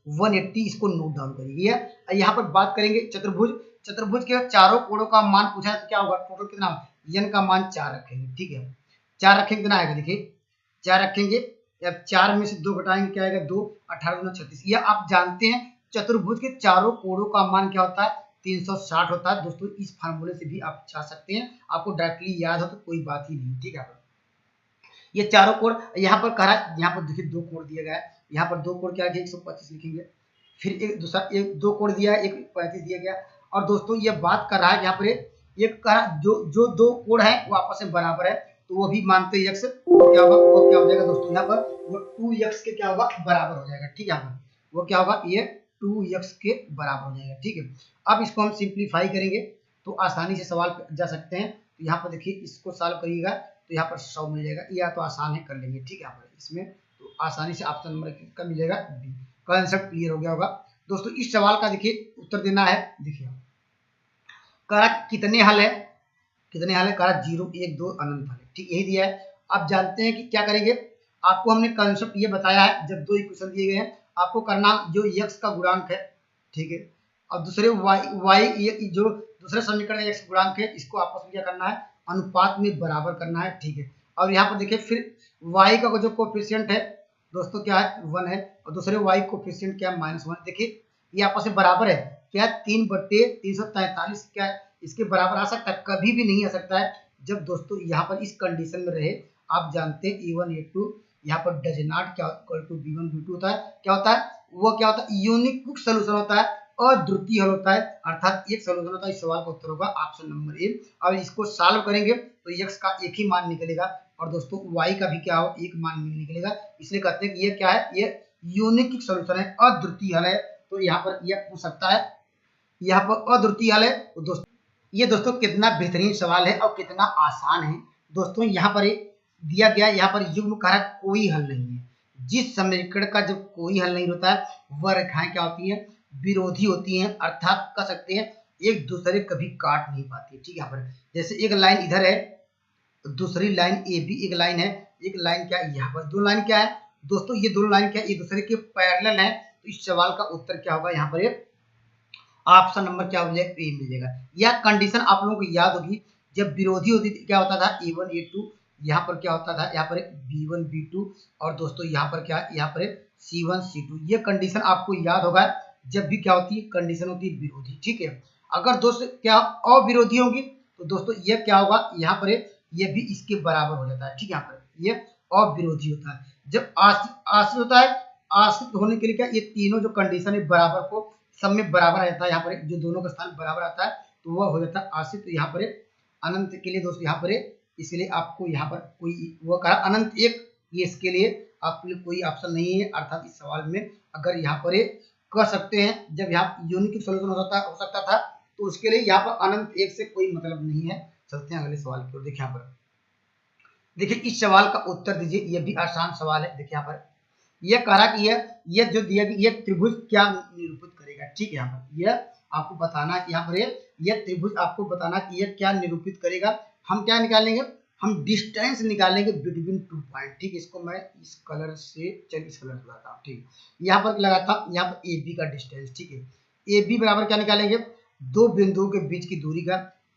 180 इसको नोट डाउन करिएगा। यहाँ पर बात करेंगे चतुर्भुज के चारों कोणों का मान पूछा है, तो क्या होगा, टोटल कितना, n का मान 4 रखेंगे। ठीक है, 4 रखेंगे, कितना आएगा, देखिए 4 रखेंगे, अब 4 में से 2 घटाएंगे, क्या आएगा, 2, 18 दूना 36। यह आप जानते हैं चतुर्भुज के चारों कोणों का मान क्या होता है, 360 होता है। दोस्तों इस फार्मूले से भी आप चाह सकते हैं, आपको डायरेक्टली याद हो तो कोई बात ही नहीं। ठीक है, ये चारों कोण यहाँ पर कहा, यहाँ पर देखिए 2 कोण दिया गया है। यहाँ पर 2 कोण क्या है, 125 लिखेंगे, फिर एक दूसरा 2 कोण दिया है, 135 दिया गया। और दोस्तों ये बात कर रहा है, यहाँ पर एक कहा जो 2 कोण है वो आपस में बराबर है, तो वो भी मानते हैं x, तो क्या होगा, वो क्या हो जाएगा दोस्तों, यहाँ पर वो 2x के क्या होगा, बराबर हो जाएगा। ठीक है, यहाँ पर वो क्या होगा, ये 2x के बराबर हो जाएगा। ठीक है, अब इसको हम सिंप्लीफाई करेंगे तो आसानी से सवाल पे जा सकते हैं। तो यहाँ पर देखिए इसको सॉल्व करिएगा, तो यहाँ पर 100 मिल जाएगा, या तो आसान है, कर लेंगे। ठीक है, यहाँ पर इसमें तो आसानी से ऑप्शन नंबर कितना मिलेगा, बी। कॉन्सेप्ट क्लियर हो गया होगा दोस्तों। इस सवाल का देखिए उत्तर देना है। देखिए कहा कितने हल है, कितने हल है, कहा 0 1 2 अनंत हल है। ठीक, यही दिया है। आप जानते हैं कि क्या करेंगे, आपको हमने कंसेप्ट ये बताया है, जब 2 इक्वेशन दिए गए हैं, आपको करना जो x का गुणांक है, ठीक है, और दूसरे y जो दूसरे समीकरण x गुणांक है, इसको आपस में क्या करना है, अनुपात में बराबर करना है। ठीक है, और यहाँ पर देखिए फिर y का जो कोफिशिएंट है दोस्तों क्या है, 1 है, और दूसरे y कोफिशिएंट क्या है, -1। देखिए ये आपस में बराबर है, क्या 3/343 क्या है, इसके बराबर आ सकता है, कभी भी नहीं आ सकता है, जब दोस्तों यहाँ पर इस कंडीशन में रहे। आप जानते हैं A1 A2 यहाँ पर डज नॉट क्या इक्वल टू B1 B2 होता है, क्या होता है, वो क्या होता है, यूनिक सोल्यूशन होता है, अद्वितीय हल होता है, अर्थात एक सोल्यूशन होता है। इस सवाल का उत्तर होगा ऑप्शन नंबर ए। और इसको सॉल्व करेंगे तो x का एक ही मान निकलेगा, और दोस्तों y का भी क्या हो, एक मान निकलेगा। इसलिए कहते हैं कि ये क्या है, ये यूनिक सोल्यूशन है, अद्वितीय हल है। तो यहाँ पर यह पूछ सकता है, यहाँ पर अद्वितीय हल है। तो दोस्तों ये दोस्तों कितना बेहतरीन सवाल है और कितना आसान है। दोस्तों यहाँ पर दिया गया, यहाँ पर युग्म कारक कोई हल नहीं है। जिस समीकरण का जब कोई हल नहीं होता है, वह रेखाएं क्या होती हैं, विरोधी होती हैं, अर्थात कह सकते हैं एक दूसरे कभी काट नहीं पाती। ठीक है, यहाँ पर जैसे एक लाइन इधर है, दूसरी लाइन ए बी एक लाइन है, एक लाइन क्या है यहाँ पर, दो लाइन क्या है दोस्तों, ये दोनों लाइन क्या है, एक दूसरे के पैरेलल है। तो इस सवाल का उत्तर क्या होगा यहाँ पर, ऑप्शन नंबर क्या हो जाएगा, ए मिलेगा। यह कंडीशन आप लोगों को याद होगी, जब विरोधी होती थी क्या होता था, A1 A2, यहाँ पर क्या होता था, यहाँ पर B1 B2, और दोस्तों यहाँ पर क्या, यहाँ पर C1 C2। ये कंडीशन आपको याद होगा, जब भी क्या होती है, कंडीशन होती है विरोधी। ठीक है, अगर दोस्त क्या अविरोधी होगी तो दोस्तों ये क्या होगा, यहाँ पर ये भी इसके बराबर हो जाता है। ठीक है, यहाँ पर ये अविरोधी होता है। जब आश्रित होता है, आश्रित होने के लिए क्या, ये तीनों जो कंडीशन है बराबर को सब में बराबर आ जाता है। यहाँ पर जो दोनों का स्थान बराबर आता है तो वह हो जाता है आश्रित। तो यहाँ पर अनंत के लिए दोस्तों यहाँ पर इसलिए आपको यहाँ पर कोई वो कहा अनंत एक, ये इसके लिए आपके लिए कोई ऑप्शन नहीं है। अर्थात इस सवाल में अगर यहाँ पर कह सकते हैं, जब यहाँ यूनिक सोल्यूशन हो सकता था तो उसके लिए यहाँ पर अनंत एक से कोई मतलब नहीं है। चलते हैं अगले सवाल की ओर। देखिए यहाँ पर, देखिए इस सवाल का उत्तर दीजिए, यह भी आसान सवाल है। देखिए यहाँ पर यह कह रहा कि यह जो दिया गया यह त्रिभुज क्या निरूपित करेगा। ठीक है, यहाँ पर यह आपको बताना कि यहाँ पर यह त्रिभुज आपको बताना कि यह क्या निरूपित करेगा। हम क्या निकालेंगे, हम डिस्टेंस निकालेंगे बिटवीन टू पॉइंट। ठीक है, इसको मैं इस कलर से, चलिए इस कलर से लगाता हूँ। ठीक, यहाँ पर लगाता हूँ, यहाँ पर ए बी का डिस्टेंस। ठीक है, ए बी बराबर क्या निकालेंगे, दो बिंदुओं के बीच की दूरी का,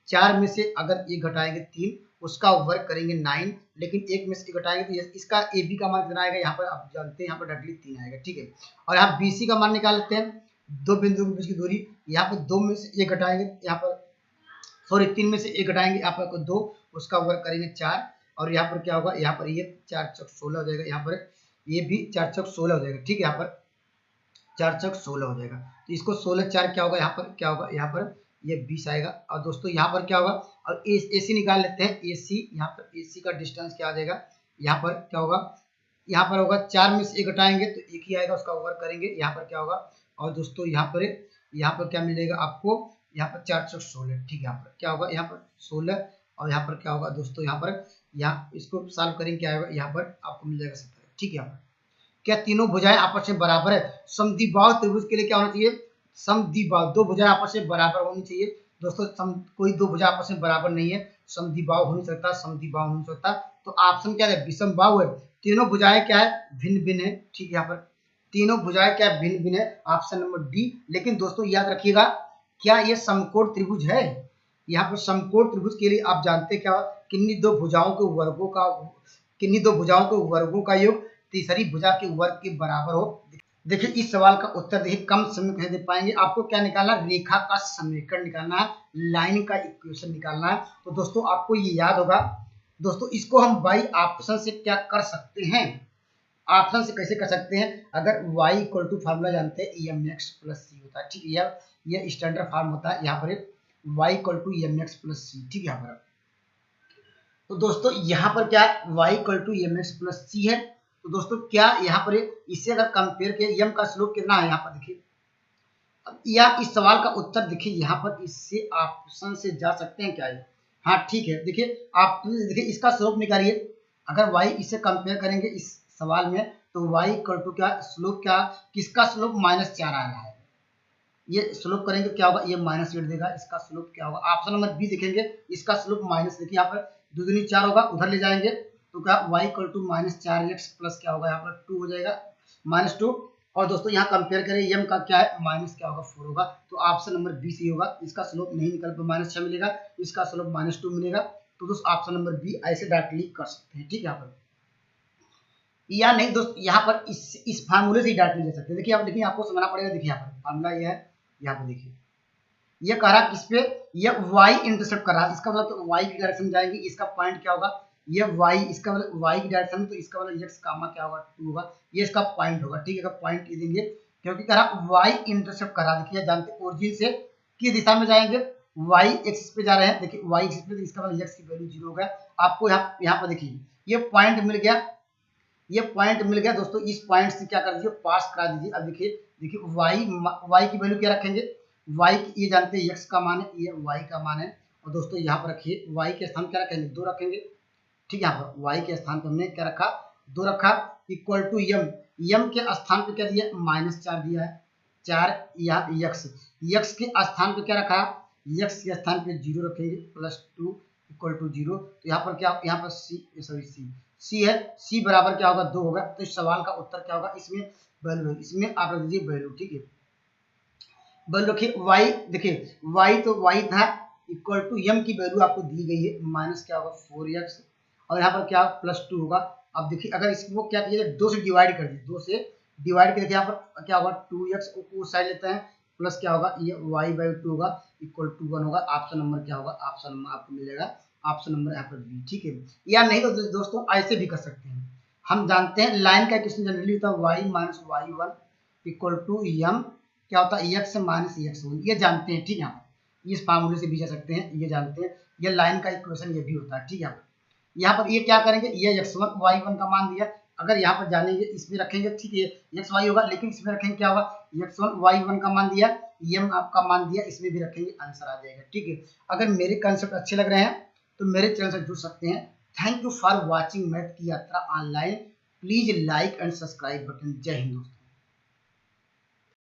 4 में से अगर एक घटाएंगे 3, उसका वर्ग करेंगे 9, लेकिन एक में से घटाएंगे तो इसका ए बी का मान कितना आएगा, यहाँ पर आप जानते हैं, यहाँ पर डायरेक्टली 3 आएगा। ठीक है, और यहाँ बी सी का मान निकाल लेते हैं, दो बिंदुओं के बीच की दूरी, यहाँ पर 2 में से एक घटाएंगे, यहाँ पर सॉरी 3 में से एक घटाएंगे, यहाँ पर 2, उसका वर्ग करेंगे 4, और यहाँ पर क्या होगा, यहाँ पर ये 4 चौक 16 हो जाएगा, यहाँ पर ये भी 4 चौक 16 हो जाएगा। ठीक है, यहाँ पर 4 चौक 16 हो जाएगा, तो इसको 16 4 क्या होगा, यहाँ पर क्या होगा, यहाँ पर ये 20 आएगा। और दोस्तों यहाँ पर क्या होगा, और ए सी निकाल लेते हैं, ए सी, यहाँ पर ए सी का डिस्टेंस क्या आ जाएगा, यहाँ पर क्या होगा, यहाँ पर होगा 4 में से एक घटाएंगे तो एक ही आएगा, उसका वर्ग करेंगे, यहाँ पर क्या होगा, और दोस्तों यहाँ पर क्या मिलेगा आपको, यहाँ पर 4 चौक 16। ठीक है, यहाँ पर क्या होगा, यहाँ पर 16, और यहाँ पर क्या होगा दोस्तों, यहाँ पर यहाँ इसको सॉल्व करेंगे, क्या आएगा, यहाँ पर आपको मिल जाएगा 17। ठीक है, यहाँ पर क्या तीनों भुजाएं आपस में बराबर है, समद्विबाहु त्रिभुज के लिए क्या होना चाहिए, समद्विबाहु, दो भुजाएं आपस में बराबर होनी चाहिए। दोस्तों कोई दो भुजा आपस में बराबर नहीं है, समद्विबाहु हो नहीं सकता, समद्विबाहु हो नहीं सकता, तो ऑप्शन क्या है, विषमबाहु है। तीनों भुजाएं क्या है, भिन्न भिन्न है। ठीक है, यहाँ पर तीनों भुजाएं क्या है, भिन्न भिन्न है, ऑप्शन नंबर डी। लेकिन दोस्तों याद रखिएगा, क्या ये समकोण त्रिभुज है, यहाँ पर समकोण त्रिभुज के लिए आप जानते क्या, किन्हीं दो भुजाओं के वर्गों का योग तीसरी भुजा के वर्ग के बराबर हो। देखिए इस सवाल का उत्तर देखिए, कम समय कैसे दे पाएंगे, आपको क्या निकालना, रेखा का समीकरण निकालना है, लाइन का इक्वेशन निकालना है। तो दोस्तों आपको ये याद होगा, दोस्तों इसको हम बाई ऑप्शन से क्या कर सकते हैं, ऑप्शन से कैसे कर सकते हैं, अगर y इक्वल टू फार्मूला जानते हैं EMX प्लस सी होता है। ठीक है, यह स्टैंडर्ड फार्म होता है, यहाँ पर y equal to EMX plus c. ठीक है, यहाँ पर तो दोस्तों यहाँ पर क्या है, y equal to EMX plus c है। तो दोस्तों क्या यहाँ पर इससे अगर कंपेयर किया, यम का स्लोप कितना है, यहाँ पर देखिए, या इस सवाल का उत्तर देखिए, यहाँ पर इससे ऑप्शन से जा सकते हैं क्या ये, हाँ ठीक है, देखिए आप देखिए इसका स्लोप निकालिए, अगर y इससे कंपेयर करेंगे इस सवाल में तो y इक्वल टू क्या, स्लोप क्या, किसका स्लोप -4 आ रहा है, ये स्लोप करेंगे क्या होगा, ये -8 देगा, इसका स्लोप क्या होगा, ऑप्शन नंबर बी देखेंगे, इसका स्लोप माइनस, देखिए यहाँ पर 2 दूनी 4 होगा, उधर ले जाएंगे तो क्या y equal to -4x plus क्या होगा, यहाँ पर 2 हो जाएगा, -2। और दोस्तों यहाँ कंपेयर करें, यम का क्या है, माइनस क्या होगा 4 होगा, तो ऑप्शन नंबर बी सही होगा, इसका स्लोप नहीं निकल पर -6 मिलेगा, इसका स्लोप -2 मिलेगा। तो दोस्तों ऑप्शन नंबर बी ऐसे डायरेक्टली कर सकते हैं। ठीक है, यहाँ पर या नहीं दोस्त, यहाँ पर इस फार्मूले से ही डायरेक्टली ले सकते हैं। देखिए आप देखिए, आपको समझना पड़ेगा, देखिए यहाँ पर फार्मूला ये है, यहाँ पर देखिए ये कह रहा किस पे, ये y इंटरसेप्ट कर रहा है, इसका मतलब y की डायरेक्शन में जाएंगे, इसका पॉइंट क्या होगा, ये y, इसका मतलब y की डायरेक्शन में, तो इसका मतलब x कामा क्या होगा 2 होगा, ये इसका पॉइंट होगा। ठीक है, पॉइंट ये देंगे, क्योंकि कह रहा y इंटरसेप्ट कर रहा है, देखिए जानते ओरिजिन से किस दिशा में जाएंगे, y एक्सिस पे जा रहे हैं, देखिए y एक्सिस पे, तो इसका मतलब x की वैल्यू 0 होगा। आपको यहाँ पर देखिए ये पॉइंट मिल गया, ये पॉइंट मिल गया दोस्तों, इस पॉइंट से क्या कर दीजिए, पास करा दीजिए। अब देखिए y की वैल्यू क्या रखेंगे, y ये जानते हैं x का मान है, ये y का मान है, और दोस्तों यहाँ पर रखिए y के स्थान क्या रखेंगे, 2 रखेंगे। ठीक है, यहाँ पर y के स्थान पर हमने क्या रखा, 2 रखा, इक्वल टू यम के स्थान पर क्या दिया, -4 दिया है, 4 या x के स्थान पर क्या रखा, x के स्थान पे 0 रखेंगे +2 इक्वल टू 0। तो यहाँ पर क्या, यहाँ पर c है, c बराबर क्या होगा 2 होगा। तो इस सवाल का उत्तर क्या होगा, इसमें वैल्यू, इसमें आप रख दीजिए वैल्यू, ठीक है। वैल्यू रखिए y, देखिए y तो y था इक्वल टू m की वैल्यू आपको दी गई है माइनस क्या होगा 4x, और यहाँ पर क्या +2 होगा। अब देखिए अगर इसको क्या कीजिए 2 से डिवाइड कर दीजिए, 2 से डिवाइड करके यहाँ पर क्या होगा 2x उस साइड लेते हैं, प्लस क्या होगा ये y/2 होगा इक्वल टू 1 होगा। ऑप्शन नंबर क्या होगा, ऑप्शन नंबर आपको मिलेगा ऑप्शन नंबर यहाँ पर बी, ठीक है। या नहीं तो दोस्तों ऐसे भी कर सकते हैं, हम जानते हैं लाइन का क्वेश्चन जनरली होता है y minus y1 equal to m क्या होता है x माइनस x1, ये जानते हैं, ठीक है। इस फार्मूले से भी जा सकते हैं, ये जानते हैं, ये लाइन का इक्वेशन ये भी होता है, ठीक है। यहाँ पर ये क्या करेंगे, ये x1 y1 का मान दिया, अगर यहाँ पर जानेंगे इसमें रखेंगे, ठीक है x y होगा, लेकिन इसमें रखेंगे क्या होगा x1 y1 का मान दिया, m आपका मान दिया, इसमें भी रखेंगे, आंसर आ जाएगा, ठीक है। अगर मेरे कंसेप्ट अच्छे लग रहे हैं तो मेरे चैनल से जुड़ सकते हैं। Thank you for watching math की यात्रा online. Please like and subscribe button. जय हिंद दोस्तों।